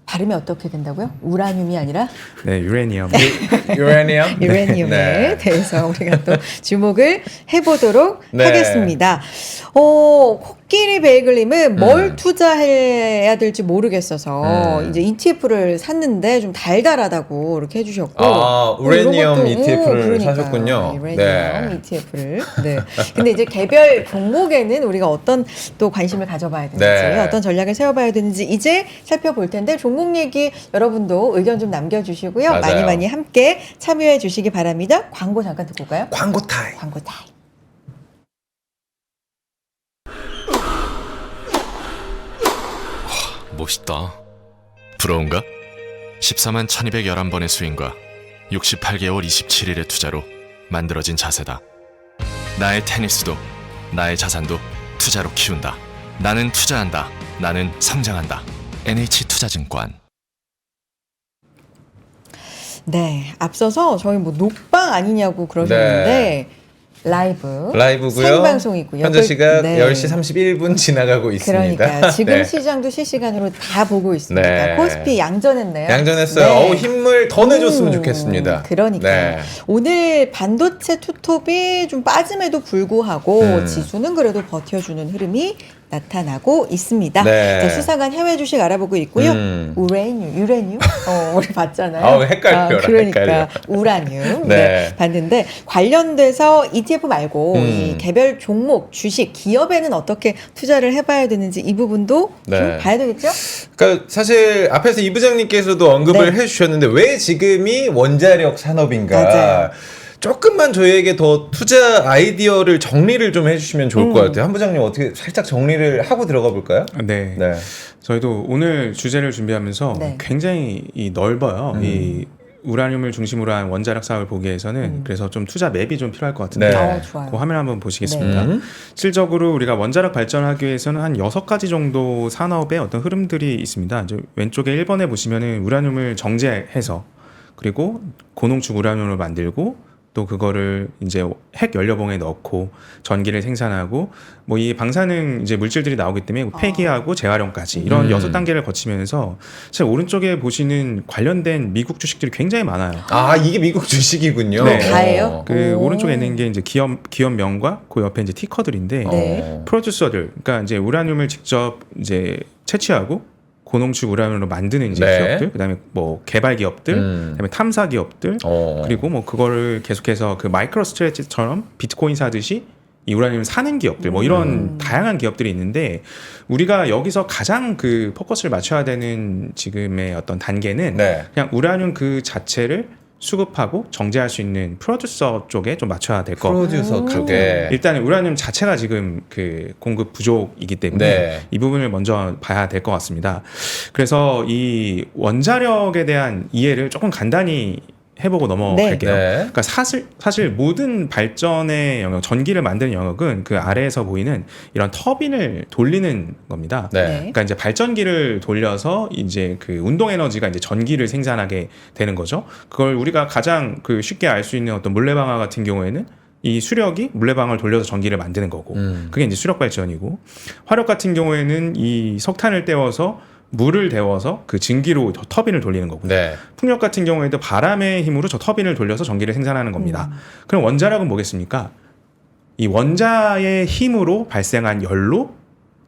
발음이 어떻게 된다고요? 우라늄이 아니라 네, 유레니엄. 유레니엄? 유레늄에 네. 대해서 우리가 또 주목을 해보도록 네. 하겠습니다. 코끼리 베이글님은 뭘 투자해야 될지 모르겠어서 이제 ETF를 샀는데 좀 달달하다고 이렇게 해주셨고 우레니엄 이런 것도, ETF를 그러니까요. 사셨군요. 우레니엄 네. ETF를. 네. 근데 이제 개별 종목에는 우리가 어떤 또 관심을 가져봐야 되는지 네. 어떤 전략을 세워봐야 되는지 이제 살펴볼 텐데 종목 얘기 여러분도 의견 좀 남겨주시고요. 맞아요. 많이 함께 참여해 주시기 바랍니다. 광고 잠깐 듣고 올까요? 광고 타임. 광고 타임. 멋있다. 부러운가? 14만 1211번의 스윙과 68개월 27일의 투자로 만들어진 자세다. 나의 테니스도 나의 자산도 투자로 키운다. 나는 투자한다. 나는 성장한다. NH투자증권 네, 앞서서 저희 뭐 녹방 아니냐고 그러셨는데 라이브고요. 생방송이고요. 현재 시각 네. 10시 31분 지나가고 있습니다. 그러니까 지금 네. 시장도 실시간으로 다 보고 있습니다. 네. 코스피 양전했네요. 양전했어요. 네. 힘을 더 내줬으면 좋겠습니다. 그러니까 네. 오늘 반도체 투톱이 좀 빠짐에도 불구하고 지수는 그래도 버텨주는 흐름이 나타나고 있습니다. 네. 자, 수상한 해외 주식 알아보고 있고요. 유레늄? 우리 봤잖아요. 헷갈려라, 그러니까 헷갈려. 우라늄 네. 봤는데 관련돼서 ETF 말고 이 개별 종목, 주식, 기업에는 어떻게 투자를 해봐야 되는지 이 부분도 네. 좀 봐야 되겠죠? 그러니까 사실 앞에서 이 부장님께서도 언급을 네. 해주셨는데 왜 지금이 원자력 산업인가? 맞아요. 조금만 저희에게 더 투자 아이디어를 정리를 좀 해주시면 좋을 것 같아요. 한 부장님 어떻게 살짝 정리를 하고 들어가 볼까요? 네. 네. 저희도 오늘 주제를 준비하면서 네. 굉장히 넓어요. 이 우라늄을 중심으로 한 원자력 사업을 보기 위해서는 그래서 좀 투자 맵이 좀 필요할 것 같은데 네. 좋아요. 그 화면 한번 보시겠습니다. 네. 실적으로 우리가 원자력 발전하기 위해서는 한 6가지 정도 산업의 어떤 흐름들이 있습니다. 이제 왼쪽에 1번에 보시면은 우라늄을 정제해서 그리고 고농축 우라늄을 만들고 또 그거를 이제 핵 연료봉에 넣고 전기를 생산하고 뭐 이 방사능 이제 물질들이 나오기 때문에 폐기하고 재활용까지 이런 6단계를 거치면서 사실 오른쪽에 보시는 관련된 미국 주식들이 굉장히 많아요. 아 이게 미국 주식이군요. 네. 다예요? 그 오. 오른쪽에 있는 게 이제 기업명과 그 옆에 이제 티커들인데 네. 프로듀서들, 그러니까 이제 우라늄을 직접 이제 채취하고 고농축 우라늄으로 만드는 이제 네. 기업들, 그다음에 뭐 개발 기업들, 그다음에 탐사 기업들, 그리고 뭐 그거를 계속해서 그 마이크로 스트레치처럼 비트코인 사듯이 이 우라늄을 사는 기업들, 뭐 이런 다양한 기업들이 있는데 우리가 여기서 가장 그 포커스를 맞춰야 되는 지금의 어떤 단계는 네. 그냥 우라늄 그 자체를 수급하고 정제할 수 있는 프로듀서 쪽에 좀 맞춰야 될 것. 프로듀서 쪽에 일단 우라늄 자체가 지금 그 공급 부족이기 때문에 네. 이 부분을 먼저 봐야 될 것 같습니다. 그래서 이 원자력에 대한 이해를 조금 간단히 해보고 넘어갈게요. 네. 그러니까 사실 모든 발전의 영역, 전기를 만드는 영역은 그 아래에서 보이는 이런 터빈을 돌리는 겁니다. 네. 그러니까 이제 발전기를 돌려서 이제 그 운동 에너지가 이제 전기를 생산하게 되는 거죠. 그걸 우리가 가장 그 쉽게 알 수 있는 어떤 물레방아 같은 경우에는 이 수력이 물레방아를 돌려서 전기를 만드는 거고, 그게 이제 수력 발전이고, 화력 같은 경우에는 이 석탄을 떼워서 물을 데워서 그 증기로 저 터빈을 돌리는 거고, 네. 풍력 같은 경우에도 바람의 힘으로 저 터빈을 돌려서 전기를 생산하는 겁니다. 그럼 원자력은 뭐겠습니까? 이 원자의 힘으로 발생한 열로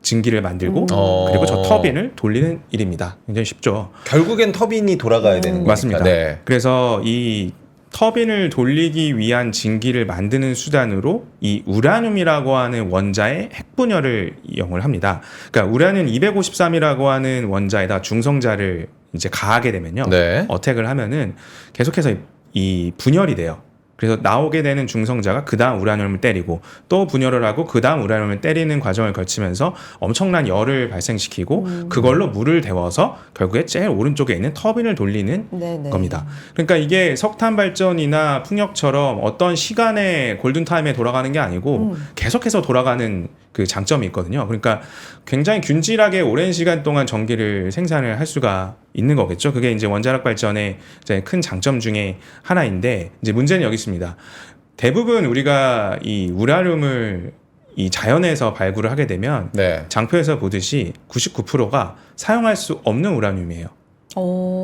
증기를 만들고 그리고 저 터빈을 돌리는 일입니다. 굉장히 쉽죠. 결국엔 터빈이 돌아가야 되는 거니까. 맞습니다. 네. 그래서 이 터빈을 돌리기 위한 증기를 만드는 수단으로 이 우라늄이라고 하는 원자의 핵 분열을 이용을 합니다. 그러니까 우라늄 253이라고 하는 원자에다 중성자를 이제 가하게 되면요. 네. 어택을 하면은 계속해서 이 분열이 돼요. 그래서 나오게 되는 중성자가 그 다음 우라늄을 때리고 또 분열을 하고 그 다음 우라늄을 때리는 과정을 거치면서 엄청난 열을 발생시키고 그걸로 물을 데워서 결국에 제일 오른쪽에 있는 터빈을 돌리는 네네. 겁니다. 그러니까 이게 석탄 발전이나 풍력처럼 어떤 시간의 골든타임에 돌아가는 게 아니고 계속해서 돌아가는 그 장점이 있거든요. 그러니까 굉장히 균질하게 오랜 시간 동안 전기를 생산을 할 수가 있는 거겠죠. 그게 이제 원자력 발전의 이제 큰 장점 중에 하나인데, 이제 문제는 여기 있습니다. 대부분 우리가 이 우라늄을 이 자연에서 발굴을 하게 되면 네. 장표에서 보듯이 99%가 사용할 수 없는 우라늄이에요.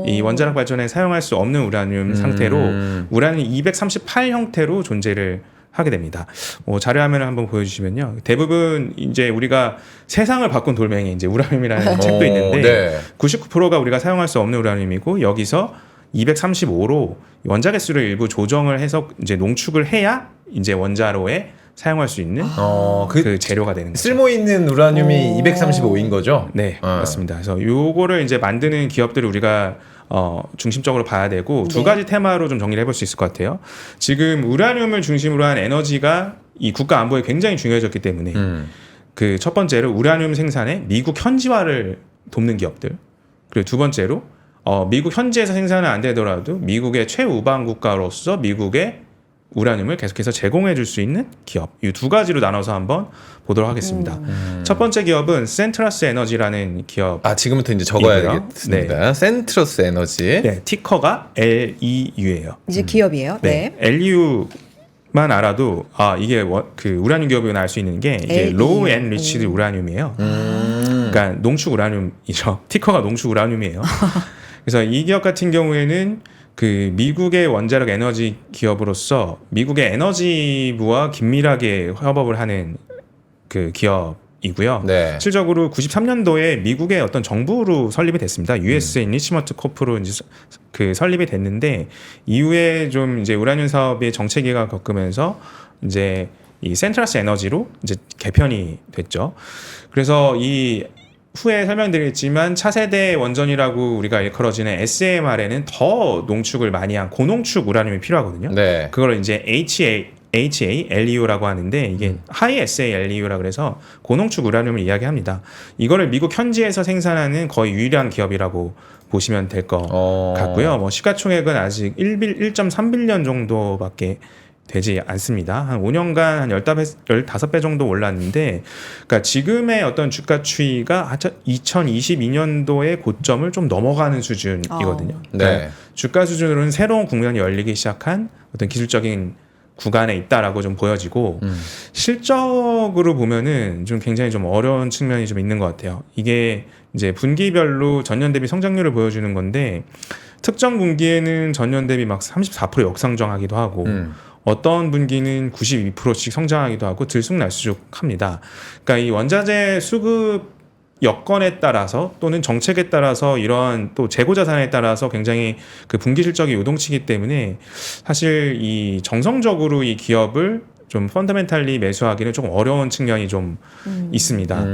이 원자력 발전에 사용할 수 없는 우라늄 상태로 우라늄 238 형태로 존재를 하게 됩니다. 자료화면을 한번 보여주시면요. 대부분 이제 우리가 세상을 바꾼 돌멩이 이제 우라늄이라는 책도 있는데 네. 99%가 우리가 사용할 수 없는 우라늄이고, 여기서 235로 원자 개수를 일부 조정을 해서 이제 농축을 해야 이제 원자로에 사용할 수 있는 그 재료가 되는 거죠. 쓸모 있는 우라늄이 235인 거죠? 네, 맞습니다. 그래서 요거를 이제 만드는 기업들을 우리가 중심적으로 봐야 되고, 두 가지 테마로 좀 정리를 해볼 수 있을 것 같아요. 지금 우라늄을 중심으로 한 에너지가 이 국가 안보에 굉장히 중요해졌기 때문에 그 첫 번째로 우라늄 생산에 미국 현지화를 돕는 기업들, 그리고 두 번째로 미국 현지에서 생산은 안 되더라도 미국의 최우방 국가로서 미국의 우라늄을 계속해서 제공해 줄 수 있는 기업, 이 두 가지로 나눠서 한번 보도록 하겠습니다. 첫 번째 기업은 센트러스 에너지라는 기업. 아, 지금부터 이제 적어야 이고요. 되겠습니다. 센트러스 에너지. 네, 티커가 LEU예요. 이제 기업이에요. 네. LEU만 알아도 이게 그 우라늄 기업이구나 알 수 있는 게 이게 LEU. 로우 앤 리치드 우라늄이에요. 그러니까 농축 우라늄이죠. 티커가 농축 우라늄이에요. 그래서 이 기업 같은 경우에는 그 미국의 원자력 에너지 기업으로서 미국의 에너지부와 긴밀하게 협업을 하는 그 기업이고요. 네. 실적으로 93년도에 미국의 어떤 정부로 설립이 됐습니다. US 인리치먼트 코프로 이제 그 설립이 됐는데 이후에 좀 이제 우라늄 사업의 정체기가 겪으면서 이제 이 센트러스 에너지로 이제 개편이 됐죠. 그래서 이 후에 설명드리겠지만 차세대 원전이라고 우리가 일컬어지는 SMR에는 더 농축을 많이 한 고농축 우라늄이 필요하거든요. 네. 그걸 이제 HALEU라고 하는데 이게 하이 SALEU라 그래서 고농축 우라늄을 이야기합니다. 이거를 미국 현지에서 생산하는 거의 유일한 기업이라고 보시면 될 것 같고요. 뭐 시가총액은 아직 1.3빌리언 정도밖에 되지 않습니다. 한 5년간 한 15배 정도 올랐는데, 그러니까 지금의 어떤 주가 추이가 2022년도의 고점을 좀 넘어가는 수준이거든요. 그러니까 네. 주가 수준으로는 새로운 국면이 열리기 시작한 어떤 기술적인 구간에 있다라고 좀 보여지고, 실적으로 보면은 좀 굉장히 좀 어려운 측면이 좀 있는 것 같아요. 이게 이제 분기별로 전년 대비 성장률을 보여주는 건데, 특정 분기에는 전년 대비 막 34% 역성장하기도 하고, 어떤 분기는 92%씩 성장하기도 하고 들쑥날쑥합니다. 그러니까 이 원자재 수급 여건에 따라서 또는 정책에 따라서 이러한 또 재고 자산에 따라서 굉장히 그 분기 실적이 요동치기 때문에 사실 이 정성적으로 이 기업을 좀 펀더멘탈리 매수하기는 조금 어려운 측면이 좀 있습니다.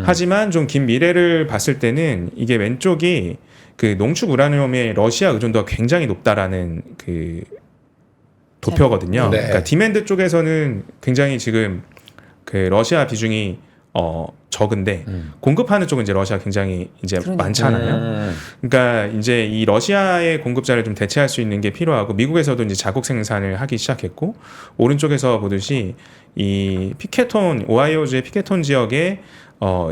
하지만 좀 긴 미래를 봤을 때는 이게 왼쪽이 그 농축 우라늄의 러시아 의존도가 굉장히 높다라는 그 도표거든요. 네. 그러니까 디맨드 쪽에서는 굉장히 지금 그 러시아 비중이 적은데 공급하는 쪽은 이제 러시아 굉장히 이제 그러니까요. 많잖아요. 그러니까 이제 이 러시아의 공급자를 좀 대체할 수 있는 게 필요하고 미국에서도 이제 자국 생산을 하기 시작했고 오른쪽에서 보듯이 이 피케톤 오하이오주의 피케톤 지역에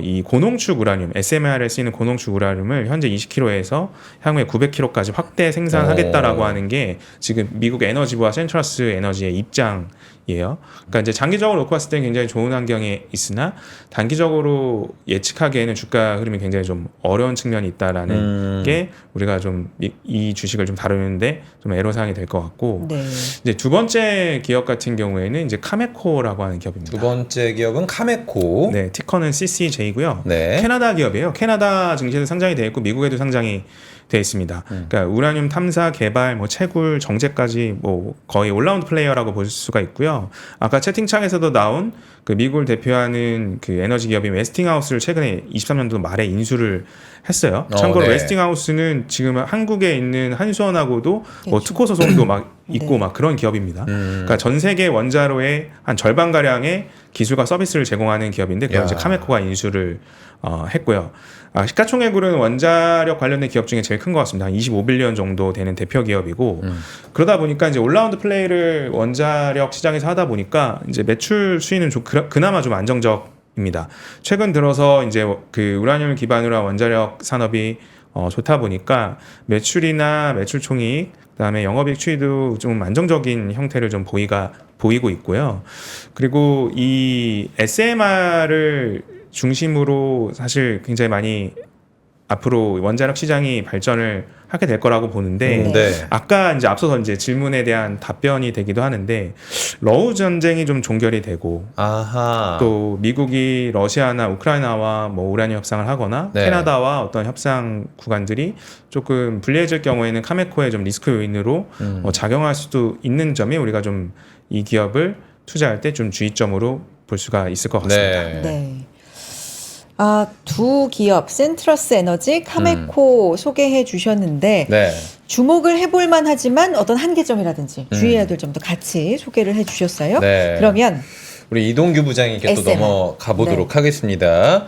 이 고농축 우라늄, SMR에 쓰이는 고농축 우라늄을 현재 20kg에서 향후에 900kg까지 확대 생산하겠다라고 하는 게 지금 미국 에너지부와 센트러스 에너지의 입장이에요. 그러니까 이제 장기적으로 놓고 봤을 때는 굉장히 좋은 환경에 있으나 단기적으로 예측하기에는 주가 흐름이 굉장히 좀 어려운 측면이 있다라는 게 우리가 좀 이 주식을 좀 다루는데 좀 애로사항이 될 것 같고 네. 이제 두 번째 기업 같은 경우에는 이제 카메코라고 하는 기업입니다. 두 번째 기업은 카메코. 네, 티커는 CCJ고요. 네. 캐나다 기업이에요. 캐나다 증시에도 상장이 되어 있고 미국에도 상장이 되어 있습니다. 그러니까 우라늄 탐사, 개발, 뭐 채굴, 정제까지 뭐 거의 올라운드 플레이어라고 볼 수가 있고요. 아까 채팅창에서도 나온 그 미국을 대표하는 그 에너지 기업인 웨스팅하우스를 최근에 23년도 말에 인수를 했어요. 참고로 네. 웨스팅하우스는 지금 한국에 있는 한수원하고도 뭐 그렇죠. 특허 소송도 막 있고 네. 막 그런 기업입니다. 그러니까 전 세계 원자로의 한 절반 가량의 기술과 서비스를 제공하는 기업인데 그걸 야. 이제 카메코가 인수를 했고요. 시가총액으로는 원자력 관련된 기업 중에 제일 큰 것 같습니다. 한 25빌리언 정도 되는 대표 기업이고 그러다 보니까 이제 올라운드 플레이를 원자력 시장에서 하다 보니까 이제 매출 수위는 좀 그나마 좀 안정적입니다. 최근 들어서 이제 그 우라늄 기반으로 한 원자력 산업이 좋다 보니까 매출이나 매출 총익 그다음에 영업이익 추이도 좀 안정적인 형태를 좀 보이고 있고요. 그리고 이 SMR을 중심으로 사실 굉장히 많이 앞으로 원자력 시장이 발전을 하게 될 거라고 보는데 네. 아까 이제 앞서서 이제 질문에 대한 답변이 되기도 하는데 러우 전쟁이 좀 종결이 되고 아하. 또 미국이 러시아나 우크라이나와 뭐 우라늄 협상을 하거나 네. 캐나다와 어떤 협상 구간들이 조금 불리해질 경우에는 카메코의 좀 리스크 요인으로 작용할 수도 있는 점이 우리가 좀 이 기업을 투자할 때 좀 주의점으로 볼 수가 있을 것 같습니다. 네. 네. 두 기업 센트러스 에너지, 카메코 소개해 주셨는데 네. 주목을 해볼 만하지만 어떤 한계점이라든지 주의해야 될 점도 같이 소개를 해 주셨어요. 네. 그러면 우리 이동규 부장님께 또 SMR. 넘어가 보도록 하겠습니다.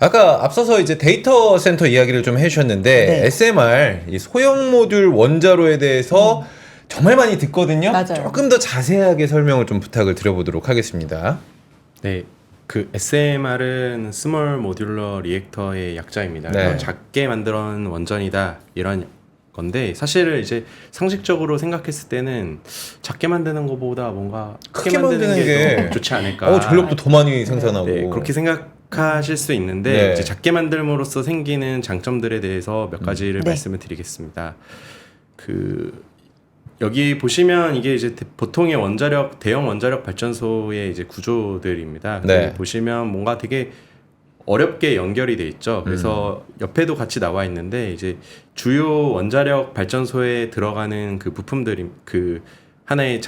아까 앞서서 이제 데이터 센터 이야기를 좀 해주셨는데 네. SMR 이 소형 모듈 원자로에 대해서 정말 많이 듣거든요. 맞아요. 조금 더 자세하게 설명을 좀 부탁을 드려보도록 하겠습니다. 네, 그 SMR은 스몰 모듈러 리액터의 약자입니다. 네. 그래서 작게 만들어 놓은 원전이다 이런 건데 사실은 이제 상식적으로 생각했을 때는 작게 만드는 것보다 뭔가 크게 만드는 게 더 좋지 않을까. 전력도 더 많이 생산하고. 네, 그렇게 생각하실 수 있는데 네. 이제 작게 만들므로써 생기는 장점들에 대해서 몇 가지를 네. 말씀을 드리겠습니다. 여기 보시면 이게 이제 보통의 대형 원자력 발전소의 이제 구조들입니다. 네. 보시면 뭔가 되게 어렵게 연결이 돼 있죠. 그래서 옆에도 같이 나와 있는데 이제 주요 원자력 발전소에 들어가는 그 부품들이 그 하나의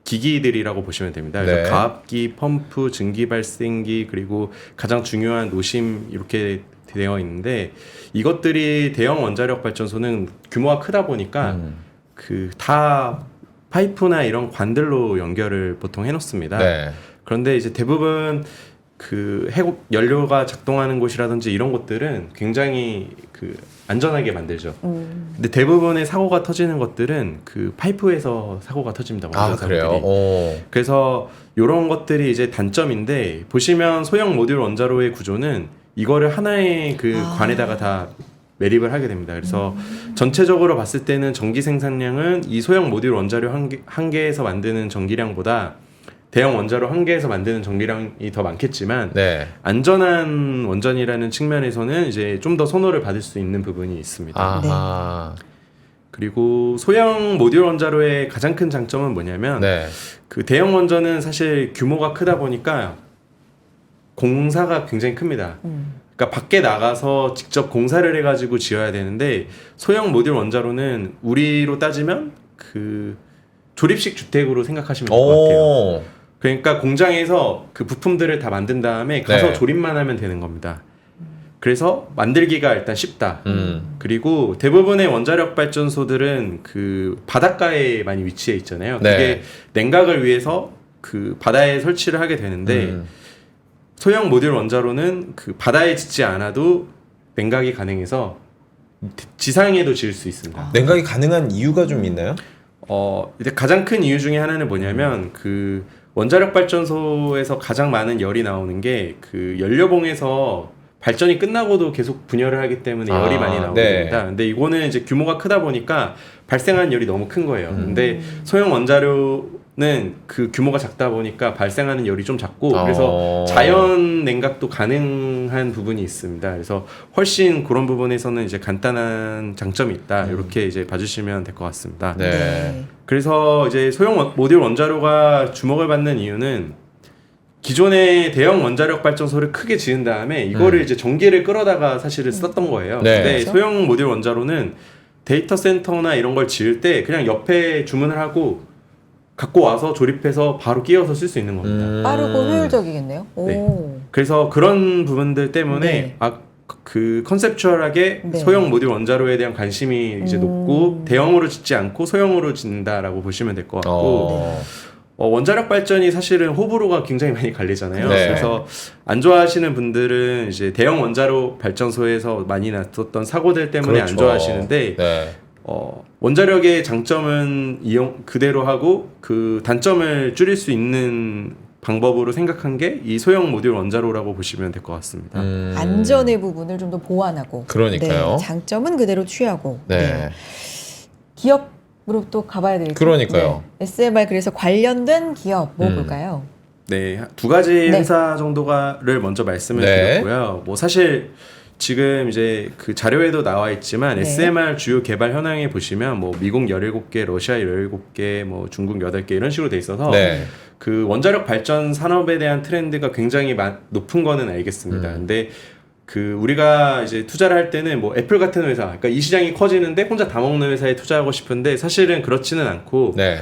기기들이라고 보시면 됩니다. 그래서 네. 가압기, 펌프, 증기 발생기 그리고 가장 중요한 노심 이렇게 되어 있는데 이것들이 대형 원자력 발전소는 규모가 크다 보니까 다 파이프나 이런 관들로 연결을 보통 해놓습니다. 네. 그런데 이제 대부분 해국 연료가 작동하는 곳이라든지 이런 곳들은 굉장히 안전하게 만들죠. 근데 대부분의 사고가 터지는 것들은 파이프에서 사고가 터집니다. 아, 그래요? 오. 그래서 이런 것들이 이제 단점인데 보시면 소형 모듈 원자로의 구조는 이거를 하나의 관에다가 다 매립을 하게 됩니다. 그래서 전체적으로 봤을 때는 전기 생산량은 이 소형 모듈 원자로 한 개에서 만드는 전기량보다 대형 원자로 한 개에서 만드는 전기량이 더 많겠지만 네. 안전한 원전이라는 측면에서는 이제 좀 더 선호를 받을 수 있는 부분이 있습니다. 아하. 그리고 소형 모듈 원자로의 가장 큰 장점은 뭐냐면 네. 대형 원전은 사실 규모가 크다 보니까 공사가 굉장히 큽니다. 그러니까 밖에 나가서 직접 공사를 해가지고 지어야 되는데 소형 모듈 원자로는 우리로 따지면 조립식 주택으로 생각하시면 될 것 같아요. 오. 그러니까 공장에서 그 부품들을 다 만든 다음에 가서 네. 조립만 하면 되는 겁니다. 그래서 만들기가 일단 쉽다. 그리고 대부분의 원자력 발전소들은 바닷가에 많이 위치해 있잖아요. 네. 그게 냉각을 위해서 바다에 설치를 하게 되는데 소형 모듈 원자로는 바다에 짓지 않아도 냉각이 가능해서 지상에도 지을 수 있습니다. 냉각이 가능한 이유가 좀 있나요? 이제 가장 큰 이유 중에 하나는 뭐냐면 원자력 발전소에서 가장 많은 열이 나오는 게 연료봉에서 발전이 끝나고도 계속 분열을 하기 때문에 열이 많이 나오게 네. 됩니다. 근데 이거는 이제 규모가 크다 보니까 발생하는 열이 너무 큰 거예요. 근데 소형 원자로는 규모가 작다 보니까 발생하는 열이 좀 작고 그래서 자연 냉각도 가능한 부분이 있습니다. 그래서 훨씬 그런 부분에서는 이제 간단한 장점이 있다. 이렇게 이제 봐주시면 될 것 같습니다. 네. 그래서 이제 소형 모듈 원자로가 주목을 받는 이유는 기존의 대형 원자력 발전소를 크게 지은 다음에 이거를 이제 전기를 끌어다가 사실은 썼던 거예요. 네. 근데 그렇죠. 소형 모듈 원자로는 데이터 센터나 이런 걸 지을 때 그냥 옆에 주문을 하고 갖고 와서 조립해서 바로 끼워서 쓸 수 있는 겁니다. 빠르고 효율적이겠네요. 네. 오. 그래서 그런 부분들 때문에 네. 컨셉추얼하게 네. 소형 모듈 원자로에 대한 관심이 이제 높고 대형으로 짓지 않고 소형으로 짓는다라고 보시면 될 것 같고 원자력 발전이 사실은 호불호가 굉장히 많이 갈리잖아요. 네. 그래서 안 좋아하시는 분들은 이제 대형 원자로 발전소에서 많이 났었던 사고들 때문에 그렇죠. 안 좋아하시는데 네. 원자력의 장점은 이용 그대로 하고 단점을 줄일 수 있는 방법으로 생각한 게 이 소형 모듈 원자로라고 보시면 될 것 같습니다. 안전의 부분을 좀 더 보완하고. 그러니까요. 네, 장점은 그대로 취하고. 네. 기업으로 또 가봐야 되겠죠. 그러니까요. 네. SMR 그래서 관련된 기업 뭐 볼까요? 네, 두 가지 네. 회사 정도를 먼저 말씀을 네. 드렸고요. 뭐 사실 지금 이제 자료에도 나와 있지만 네. SMR 주요 개발 현황에 보시면 뭐 미국 17개, 러시아 17개, 뭐 중국 8개 이런 식으로 돼 있어서 네. 원자력 발전 산업에 대한 트렌드가 굉장히 높은 거는 알겠습니다. 근데 우리가 이제 투자를 할 때는 뭐 애플 같은 회사, 그러니까 이 시장이 커지는데 혼자 다 먹는 회사에 투자하고 싶은데 사실은 그렇지는 않고 네.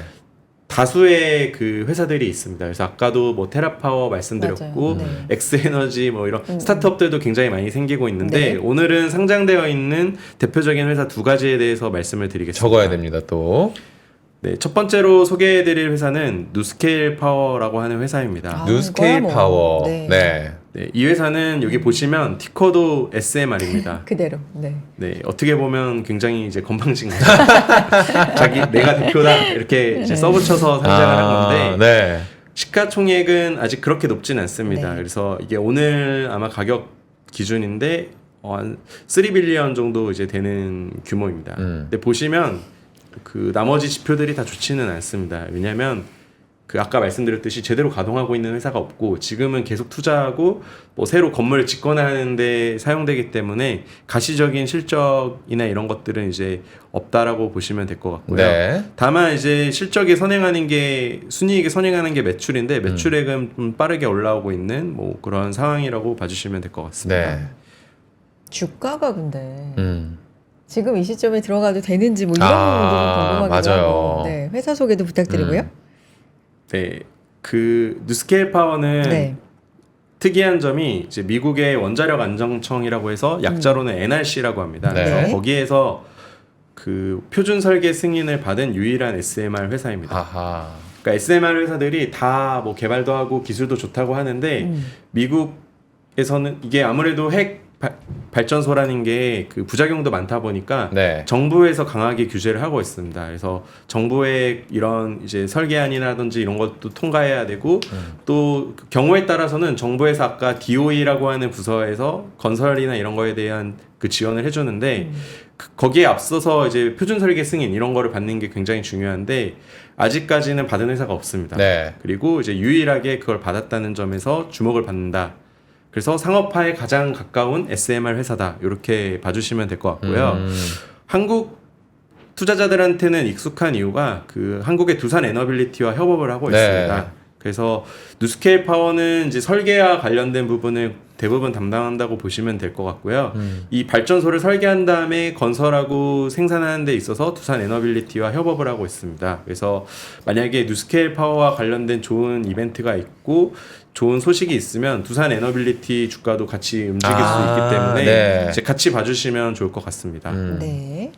다수의 회사들이 있습니다. 그래서 아까도 뭐 테라파워 말씀드렸고 맞아요. 네. 엑스에너지 뭐 이런 스타트업들도 굉장히 많이 생기고 있는데 네. 오늘은 상장되어 있는 대표적인 회사 두 가지에 대해서 말씀을 드리겠습니다. 적어야 됩니다 또. 네, 첫 번째로 소개해드릴 회사는 누스케일 파워라고 하는 회사입니다. 아, 뉴스케일 이거야 뭐. 파워. 네. 네. 네, 이 회사는 여기 보시면 티커도 SMR입니다. 그대로. 네. 네, 어떻게 보면 굉장히 이제 건방진 거죠. 내가 대표다 이렇게 이제 써붙여서 상장을 한 건데 네. 시가총액은 아직 그렇게 높진 않습니다. 네. 그래서 이게 오늘 아마 가격 기준인데 한 3빌리언 정도 이제 되는 규모입니다. 근데 보시면 그 나머지 지표들이 다 좋지는 않습니다. 왜냐하면 그 아까 말씀드렸듯이 제대로 가동하고 있는 회사가 없고 지금은 계속 투자하고 뭐 새로 건물을 짓거나하는데 사용되기 때문에 가시적인 실적이나 이런 것들은 이제 없다라고 보시면 될 것 같고요. 네. 다만 이제 실적에 선행하는 게 순이익에 선행하는 게 매출인데 매출액은 좀 빠르게 올라오고 있는 뭐 그런 상황이라고 봐주시면 될 것 같습니다. 네. 주가가 근데 음. 지금 이 시점에 들어가도 되는지 뭐 이런 부분도 좀 궁금하기도 맞아요. 하고. 네. 회사 소개도 부탁드리고요. 네, 그 뉴스케일 파워는 네. 특이한 점이 이제 미국의 원자력 안정청이라고 해서 약자로는 NRC라고 합니다. 네. 그래서 거기에서 그 표준 설계 승인을 받은 유일한 SMR 회사입니다. 아하. 그러니까 SMR 회사들이 다 뭐 개발도 하고 기술도 좋다고 하는데 미국에서는 이게 아무래도 핵 발전소라는 게 그 부작용도 많다 보니까 네. 정부에서 강하게 규제를 하고 있습니다. 그래서 정부의 이런 이제 설계안이라든지 이런 것도 통과해야 되고 또 경우에 따라서는 정부에서 아까 DOE라고 하는 부서에서 건설이나 이런 거에 대한 그 지원을 해주는데 거기에 앞서서 이제 표준 설계 승인 이런 거를 받는 게 굉장히 중요한데 아직까지는 받은 회사가 없습니다. 네. 그리고 이제 유일하게 그걸 받았다는 점에서 주목을 받는다. 그래서 상업화에 가장 가까운 SMR 회사다. 이렇게 봐주시면 될 것 같고요. 한국 투자자들한테는 익숙한 이유가 그 한국의 두산 에너빌리티와 협업을 하고 네. 있습니다. 그래서 뉴스케일 파워는 이제 설계와 관련된 부분을 대부분 담당한다고 보시면 될 것 같고요. 이 발전소를 설계한 다음에 건설하고 생산하는 데 있어서 두산 에너빌리티와 협업을 하고 있습니다. 그래서 만약에 뉴스케일 파워와 관련된 좋은 이벤트가 있고 좋은 소식이 있으면 두산 에너빌리티 주가도 같이 움직일 수 있기 때문에 네. 이제 같이 봐주시면 좋을 것 같습니다. 네.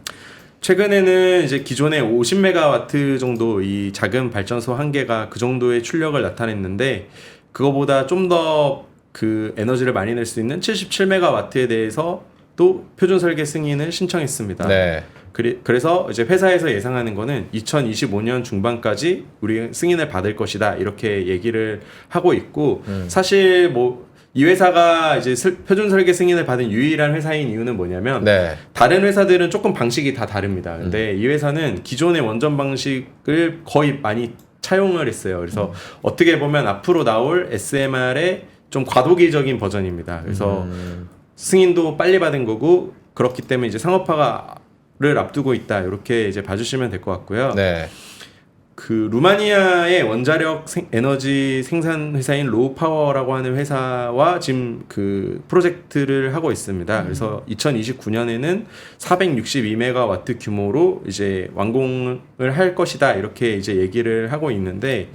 최근에는 이제 기존의 50메가와트 정도 이 작은 발전소 한 개가 그 정도의 출력을 나타냈는데 그거보다 좀 더 그 에너지를 많이 낼 수 있는 77메가와트에 대해서 또 표준 설계 승인을 신청했습니다. 네. 그래서 이제 회사에서 예상하는 거는 2025년 중반까지 우리 승인을 받을 것이다 이렇게 얘기를 하고 있고 사실 뭐 이 회사가 이제 표준 설계 승인을 받은 유일한 회사인 이유는 뭐냐면 네. 다른 회사들은 조금 방식이 다 다릅니다. 근데 이 회사는 기존의 원전 방식을 거의 많이 차용을 했어요. 그래서 어떻게 보면 앞으로 나올 SMR의 좀 과도기적인 버전입니다. 그래서 승인도 빨리 받은 거고 그렇기 때문에 이제 상업화를 앞두고 있다. 이렇게 이제 봐주시면 될 것 같고요. 네. 그 루마니아의 원자력 에너지 생산 회사인 로우파워라고 하는 회사와 지금 그 프로젝트를 하고 있습니다. 그래서 2029년에는 462메가와트 규모로 이제 완공을 할 것이다. 이렇게 이제 얘기를 하고 있는데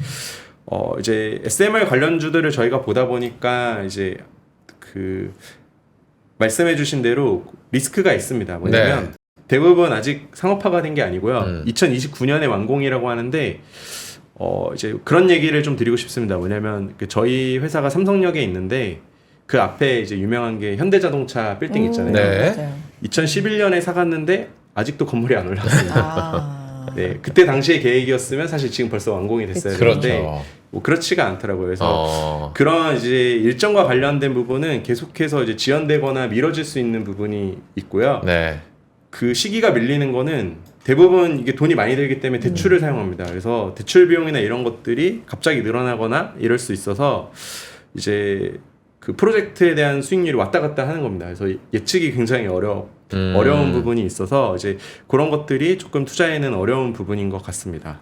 이제 SMR 관련주들을 저희가 보다 보니까 이제 그 말씀해주신 대로 리스크가 있습니다. 뭐냐면 네. 대부분 아직 상업화가 된 게 아니고요. 2029년에 완공이라고 하는데 이제 그런 얘기를 좀 드리고 싶습니다. 뭐냐면 저희 회사가 삼성역에 있는데 그 앞에 이제 유명한 게 현대자동차 빌딩 있잖아요. 네. 맞아요. 2011년에 사갔는데 아직도 건물이 안 올랐습니다. 아. 네, 그때 당시의 계획이었으면 사실 지금 벌써 완공이 됐어야 되는데 그렇죠. 뭐 그렇지가 않더라고요. 그래서 그런 이제 일정과 관련된 부분은 계속해서 이제 지연되거나 미뤄질 수 있는 부분이 있고요. 네. 그 시기가 밀리는 거는 대부분 이게 돈이 많이 들기 때문에 대출을 사용합니다. 그래서 대출 비용이나 이런 것들이 갑자기 늘어나거나 이럴 수 있어서 이제 그 프로젝트에 대한 수익률이 왔다 갔다 하는 겁니다. 그래서 예측이 굉장히 어려운 부분이 있어서 이제 그런 것들이 조금 투자에는 어려운 부분인 것 같습니다.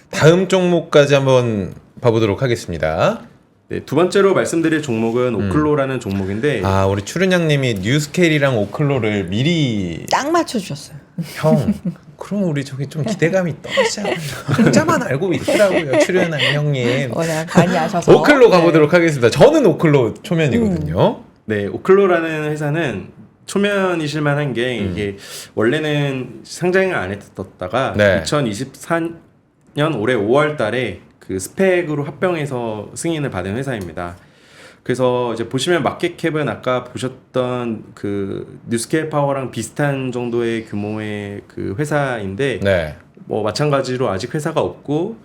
다음 종목까지 한번 봐보도록 하겠습니다. 네, 두 번째로 말씀드릴 종목은 오클로라는 종목인데 아, 우리 추른양님이 뉴스케일이랑 오클로를 미리 딱 맞춰주셨어요. 형. 그럼 우리 저기 좀 기대감이 떨어지잖아요. 혼자만 알고 있더라고요, 추른양 형님. 워낙 많이 아셔서. 오클로 가보도록 하겠습니다. 저는 오클로 초면이거든요. 네, 오클로라는 회사는 초면이실 만한 게 이게 원래는 상장을 안 했었다가 네. 2024년 올해 5월 달에 그 스펙으로 합병해서 승인을 받은 회사입니다. 그래서 이제 보시면 마켓캡은 아까 보셨던 그 뉴스케일 파워랑 비슷한 정도의 규모의 그 회사인데 네. 뭐 마찬가지로 아직 회사가 없고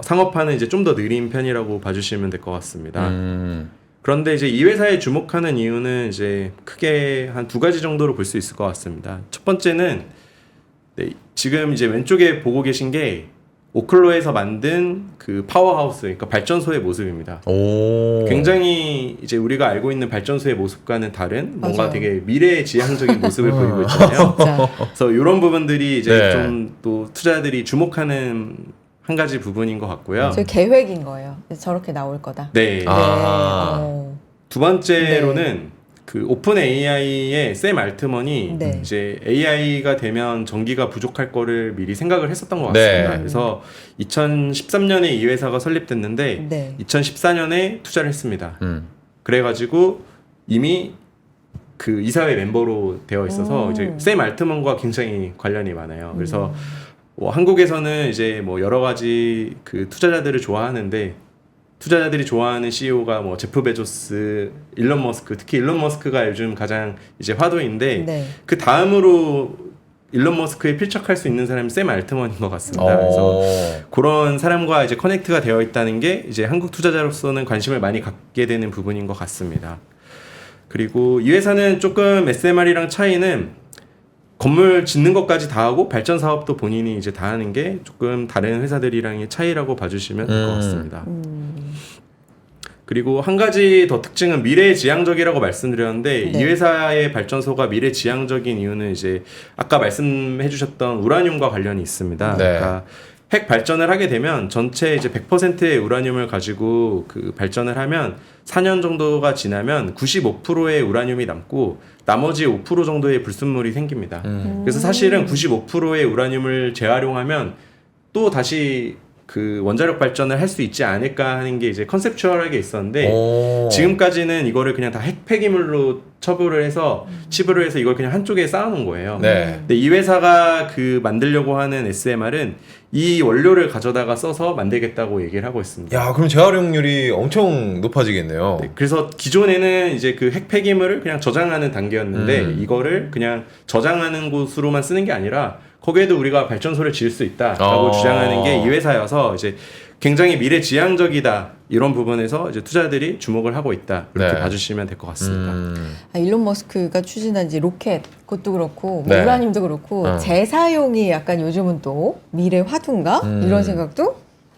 상업화는 이제 좀 더 느린 편이라고 봐주시면 될 것 같습니다. 그런데 이제 이 회사에 주목하는 이유는 이제 크게 한 두 가지 정도로 볼 수 있을 것 같습니다. 첫 번째는 네, 지금 이제 왼쪽에 보고 계신 게 오클로에서 만든 그 파워하우스, 그러니까 발전소의 모습입니다. 오. 굉장히 이제 우리가 알고 있는 발전소의 모습과는 다른 뭔가 맞아요. 되게 미래지향적인 모습을 보이고 있잖아요. 진짜. 그래서 이런 부분들이 이제 네. 좀 또 투자자들이 주목하는 한 가지 부분인 것 같고요. 저 계획인 거예요. 저렇게 나올 거다. 네. 아. 어. 두 번째로는 그 오픈 AI의 샘 알트먼이 네. 이제 AI가 되면 전기가 부족할 거를 미리 생각을 했었던 것 같습니다. 네. 그래서 2013년에 이 회사가 설립됐는데 네. 2014년에 투자를 했습니다. 그래가지고 이미 그 이사회 멤버로 되어 있어서 이제 샘 알트먼과 굉장히 관련이 많아요. 그래서 뭐 한국에서는 이제 뭐 여러 가지 그 투자자들을 좋아하는데 투자자들이 좋아하는 CEO가 뭐 제프 베조스, 일론 머스크, 특히 일론 머스크가 요즘 가장 이제 화두인데 네. 그 다음으로 일론 머스크에 필적할 수 있는 사람이 샘 알트먼인 것 같습니다. 그래서 그런 사람과 이제 커넥트가 되어 있다는 게 이제 한국 투자자로서는 관심을 많이 갖게 되는 부분인 것 같습니다. 그리고 이 회사는 조금 SMR이랑 차이는 건물 짓는 것까지 다 하고 발전 사업도 본인이 이제 다 하는 게 조금 다른 회사들이랑의 차이라고 봐주시면 될 것 같습니다. 그리고 한 가지 더 특징은 미래지향적이라고 말씀드렸는데 네. 이 회사의 발전소가 미래지향적인 이유는 이제 아까 말씀해주셨던 우라늄과 관련이 있습니다. 네. 그러니까 핵 발전을 하게 되면 전체 이제 100%의 우라늄을 가지고 그 발전을 하면 4년 정도가 지나면 95%의 우라늄이 남고 나머지 5% 정도의 불순물이 생깁니다. 그래서 사실은 95%의 우라늄을 재활용하면 또 다시 그 원자력 발전을 할 수 있지 않을까 하는 게 이제 컨셉추얼하게 있었는데 지금까지는 이거를 그냥 다 핵 폐기물로 처분을 해서 치부를 해서 이걸 그냥 한쪽에 쌓아놓은 거예요. 네. 근데 이 회사가 그 만들려고 하는 SMR은 이 원료를 가져다가 써서 만들겠다고 얘기를 하고 있습니다. 야, 그럼 재활용률이 엄청 높아지겠네요. 네, 그래서 기존에는 이제 그 핵 폐기물을 그냥 저장하는 단계였는데 이거를 그냥 저장하는 곳으로만 쓰는 게 아니라 거기에도 우리가 발전소를 지을 수 있다라고 주장하는 게 이 회사여서 이제 굉장히 미래지향적이다 이런 부분에서 이제 투자들이 주목을 하고 있다 이렇게 네. 봐주시면 될 것 같습니다. 아, 일론 머스크가 추진한 이제 로켓 그것도 그렇고 네. 우라늄도 그렇고 재사용이 약간 요즘은 또 미래 화두인가 이런 생각도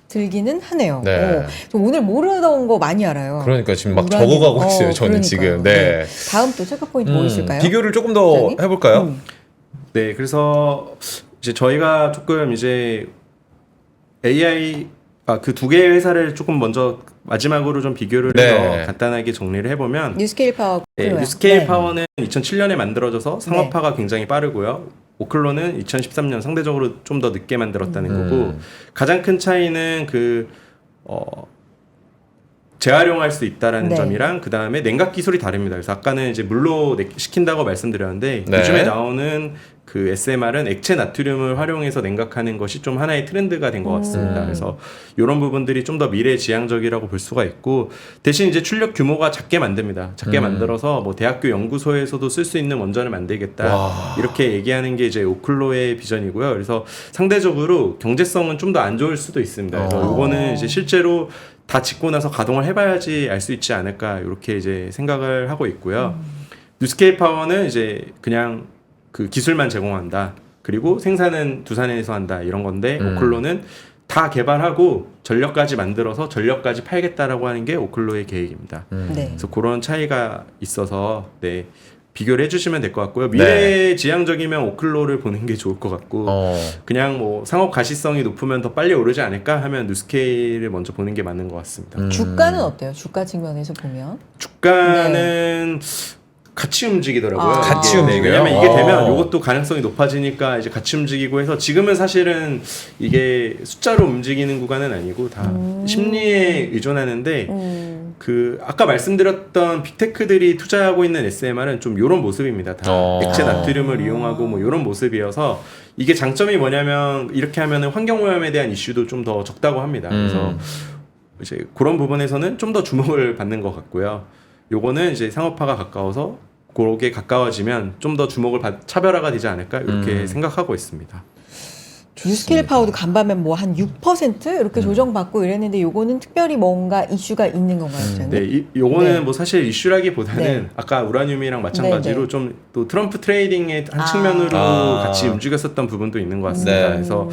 들기는 하네요. 네. 저 오늘 모르던 거 많이 알아요. 그러니까 지금 막 우라늄. 적어가고 있어요. 저는 그러니까요. 지금. 네. 다음 또 체크 포인트 뭐 있을까요? 비교를 조금 더 기자님? 해볼까요? 네, 그래서 이제 저희가 조금 이제 AI 그 두 개의 회사를 조금 먼저 마지막으로 좀 비교를 네. 해서 간단하게 정리를 해보면 뉴스케일 파워. 네, 오클로요. 뉴스케일 네. 파워는 2007년에 만들어져서 상업화가 굉장히 빠르고요. 오클로는 2013년 상대적으로 좀 더 늦게 만들었다는 거고 가장 큰 차이는 재활용할 수 있다라는 네. 점이랑 그 다음에 냉각 기술이 다릅니다. 그래서 아까는 이제 물로 식힌다고 말씀드렸는데 네. 요즘에 나오는 그 SMR은 액체 나트륨을 활용해서 냉각하는 것이 좀 하나의 트렌드가 된 것 같습니다. 그래서 이런 부분들이 좀 더 미래지향적이라고 볼 수가 있고 대신 이제 출력 규모가 작게 만듭니다. 작게 만들어서 뭐 대학교 연구소에서도 쓸 수 있는 원전을 만들겠다 와. 이렇게 얘기하는 게 이제 오클로의 비전이고요. 그래서 상대적으로 경제성은 좀 더 안 좋을 수도 있습니다. 그래서 이거는 이제 실제로 다 짓고 나서 가동을 해봐야지 알 수 있지 않을까 이렇게 이제 생각을 하고 있고요. 뉴스케일 파워는 이제 그냥 그 기술만 제공한다. 그리고 생산은 두산에서 한다 이런 건데 오클로는 다 개발하고 전력까지 만들어서 전력까지 팔겠다라고 하는 게 오클로의 계획입니다. 네. 그래서 그런 차이가 있어서 네. 비교를 해주시면 될 것 같고요. 미래지향적이면 오클로를 보는 게 좋을 것 같고 그냥 뭐 상업 가시성이 높으면 더 빨리 오르지 않을까 하면 뉴스케일을 먼저 보는 게 맞는 것 같습니다. 주가는 어때요? 주가 측면에서 보면. 주가는 같이 움직이더라고요. 아. 같이 이게. 움직여요? 왜냐면 이게 어. 되면 이것도 가능성이 높아지니까 이제 같이 움직이고 해서 지금은 사실은 이게 숫자로 움직이는 구간은 아니고 다 심리에 의존하는데 그 아까 말씀드렸던 빅테크들이 투자하고 있는 SMR은 좀 이런 모습입니다. 다 액체 나트륨을 이용하고 뭐 이런 모습이어서 이게 장점이 뭐냐면 이렇게 하면은 환경오염에 대한 이슈도 좀 더 적다고 합니다. 그래서 이제 그런 부분에서는 좀 더 주목을 받는 것 같고요. 요거는 이제 상업화가 가까워서 그게 가까워지면 좀 더 차별화가 되지 않을까 이렇게 생각하고 있습니다. 뉴스케일 파워도 간밤에 뭐 한 6% 이렇게 조정받고 이랬는데 요거는 특별히 뭔가 이슈가 있는 건가요, 부장님? 네, 요거는 네. 뭐 사실 이슈라기보다는 네. 아까 우라늄이랑 마찬가지로 네, 네. 좀 또 트럼프 트레이딩의 한 측면으로 같이 움직였었던 부분도 있는 것 같습니다. 네. 그래서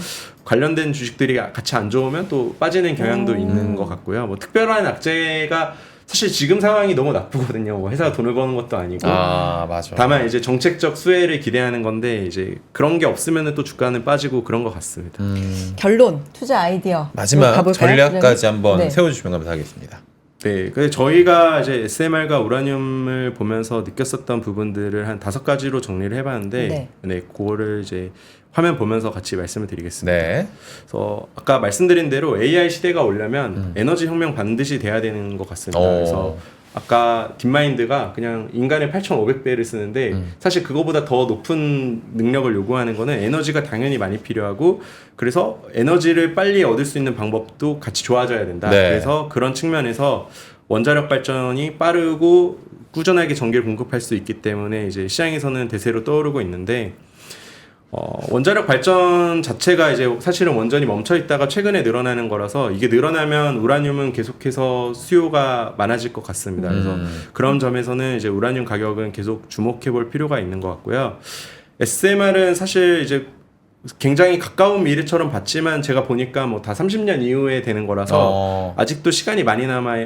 관련된 주식들이 같이 안 좋으면 또 빠지는 경향도 있는 것 같고요. 뭐 특별한 악재가 사실 지금 상황이 너무 나쁘거든요. 뭐 회사가 돈을 버는 것도 아니고. 맞아. 다만 이제 정책적 수혜를 기대하는 건데 이제 그런 게 없으면 또 주가는 빠지고 그런 것 같습니다. 결론, 투자 아이디어. 마지막 가볼까요, 전략까지 부장님? 한번 네. 세워주시면 감사하겠습니다. 네, 그래서 저희가 이제 SMR과 우라늄을 보면서 느꼈었던 부분들을 한 5가지로 정리를 해봤는데, 네, 그거를 이제 화면 보면서 같이 말씀을 드리겠습니다. 네. 그래서 아까 말씀드린 대로 AI 시대가 오려면 에너지 혁명 반드시 돼야 되는 것 같습니다. 그래서 아까 딥마인드가 그냥 인간의 8,500배를 쓰는데 사실 그거보다 더 높은 능력을 요구하는 거는 에너지가 당연히 많이 필요하고 그래서 에너지를 빨리 얻을 수 있는 방법도 같이 좋아져야 된다. 네. 그래서 그런 측면에서 원자력 발전이 빠르고 꾸준하게 전기를 공급할 수 있기 때문에 이제 시장에서는 대세로 떠오르고 있는데 원자력 발전 자체가 이제 사실은 원전이 멈춰 있다가 최근에 늘어나는 거라서 이게 늘어나면 우라늄은 계속해서 수요가 많아질 것 같습니다. 그래서 그런 점에서는 이제 우라늄 가격은 계속 주목해 볼 필요가 있는 것 같고요. SMR은 사실 이제 굉장히 가까운 미래처럼 봤지만 제가 보니까 뭐 다 30년 이후에 되는 거라서 아직도 시간이 많이 남아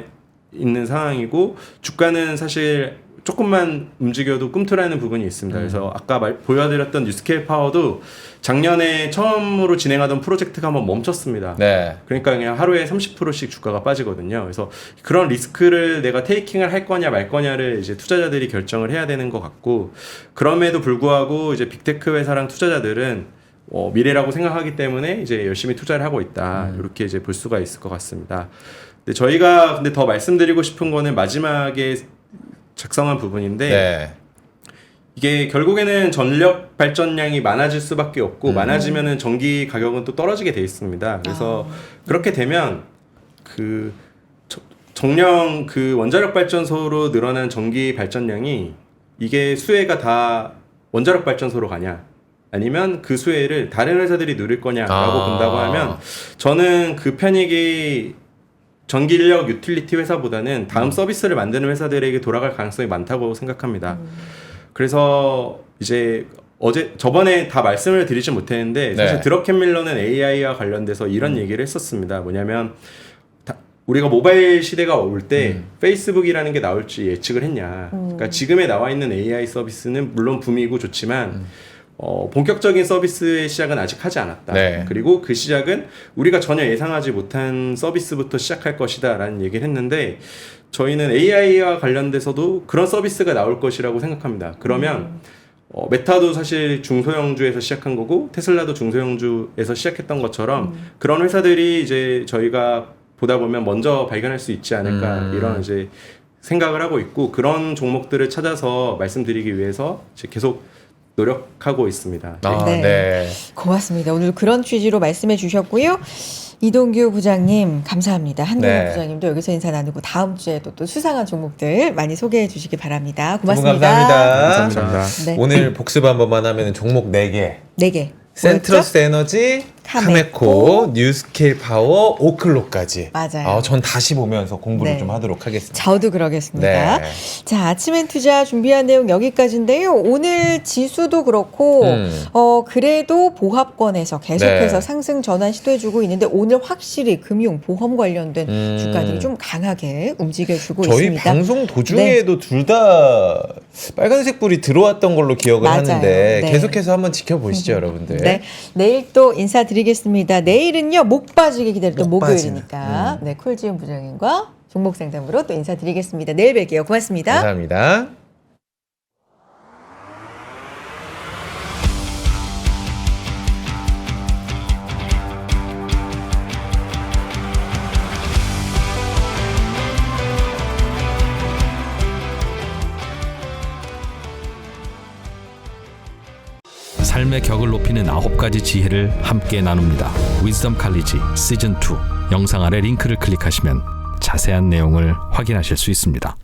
있는 상황이고 주가는 사실 조금만 움직여도 꿈틀하는 부분이 있습니다. 그래서 아까 보여드렸던 뉴스케일 파워도 작년에 처음으로 진행하던 프로젝트가 한번 멈췄습니다. 네. 그러니까 그냥 하루에 30%씩 주가가 빠지거든요. 그래서 그런 리스크를 내가 테이킹을 할 거냐 말 거냐를 이제 투자자들이 결정을 해야 되는 것 같고 그럼에도 불구하고 이제 빅테크 회사랑 투자자들은 미래라고 생각하기 때문에 이제 열심히 투자를 하고 있다. 이렇게 이제 볼 수가 있을 것 같습니다. 근데 저희가 근데 더 말씀드리고 싶은 거는 마지막에 작성한 부분인데 네. 이게 결국에는 전력 발전량이 많아질 수밖에 없고 많아지면은 전기 가격은 또 떨어지게 돼 있습니다. 그래서 그렇게 되면 그 정령 그 원자력 발전소로 늘어난 전기 발전량이 이게 수혜가 다 원자력 발전소로 가냐 아니면 그 수혜를 다른 회사들이 누릴 거냐라고 본다고 하면 저는 그 편익이 전기력 유틸리티 회사보다는 다음 서비스를 만드는 회사들에게 돌아갈 가능성이 많다고 생각합니다. 그래서 이제 저번에 다 말씀을 드리지 못했는데 사실 네. 드러켄 밀러는 AI와 관련돼서 이런 얘기를 했었습니다. 뭐냐면 우리가 모바일 시대가 올 때 페이스북이라는 게 나올지 예측을 했냐. 그러니까 지금에 나와 있는 AI 서비스는 물론 붐이고 좋지만 본격적인 서비스의 시작은 아직 하지 않았다. 네. 그리고 그 시작은 우리가 전혀 예상하지 못한 서비스부터 시작할 것이다 라는 얘기를 했는데 저희는 AI와 관련돼서도 그런 서비스가 나올 것이라고 생각합니다. 그러면 메타도 사실 중소형주에서 시작한 거고 테슬라도 중소형주에서 시작했던 것처럼 그런 회사들이 이제 저희가 보다 보면 먼저 발견할 수 있지 않을까 이런 이제 생각을 하고 있고 그런 종목들을 찾아서 말씀드리기 위해서 이제 계속 노력하고 있습니다. 네. 네. 고맙습니다. 오늘 그런 취지로 말씀해 주셨고요. 이동규 부장님 감사합니다. 한동훈 네. 부장님도 여기서 인사 나누고 다음 주에 또 수상한 종목들 많이 소개해 주시기 바랍니다. 두 분 고맙습니다. 감사합니다. 감사합니다. 네. 오늘 복습 한 번만 하면 종목 4개. 4개. 센트러스 에너지, 카메코, 뉴스케일 파워, 오클로까지. 맞아요. 전 다시 보면서 공부를 네. 좀 하도록 하겠습니다. 저도 그러겠습니다. 네. 자, 아침엔 투자 준비한 내용 여기까지인데요. 오늘 지수도 그렇고 그래도 보합권에서 계속해서 네. 상승 전환 시도해주고 있는데 오늘 확실히 금융 보험 관련된 주가들이 좀 강하게 움직여주고 저희 있습니다. 방송 도중에도 둘 다 빨간색 불이 들어왔던 걸로 기억을 맞아요. 하는데 네. 계속해서 한번 지켜보시죠, 여러분들. 네, 내일 또 인사드리겠습니다. 내일은요 목 빠지게 기다렸던 목 빠지는. 목요일이니까 네, 콜지훈 부장님과 종목 상담으로 또 인사드리겠습니다. 내일 뵐게요. 고맙습니다. 감사합니다. 삶의 격을 높이는 9가지 지혜를 함께 나눕니다. 위즈덤 칼리지 시즌 2. 영상 아래 링크를 클릭하시면 자세한 내용을 확인하실 수 있습니다.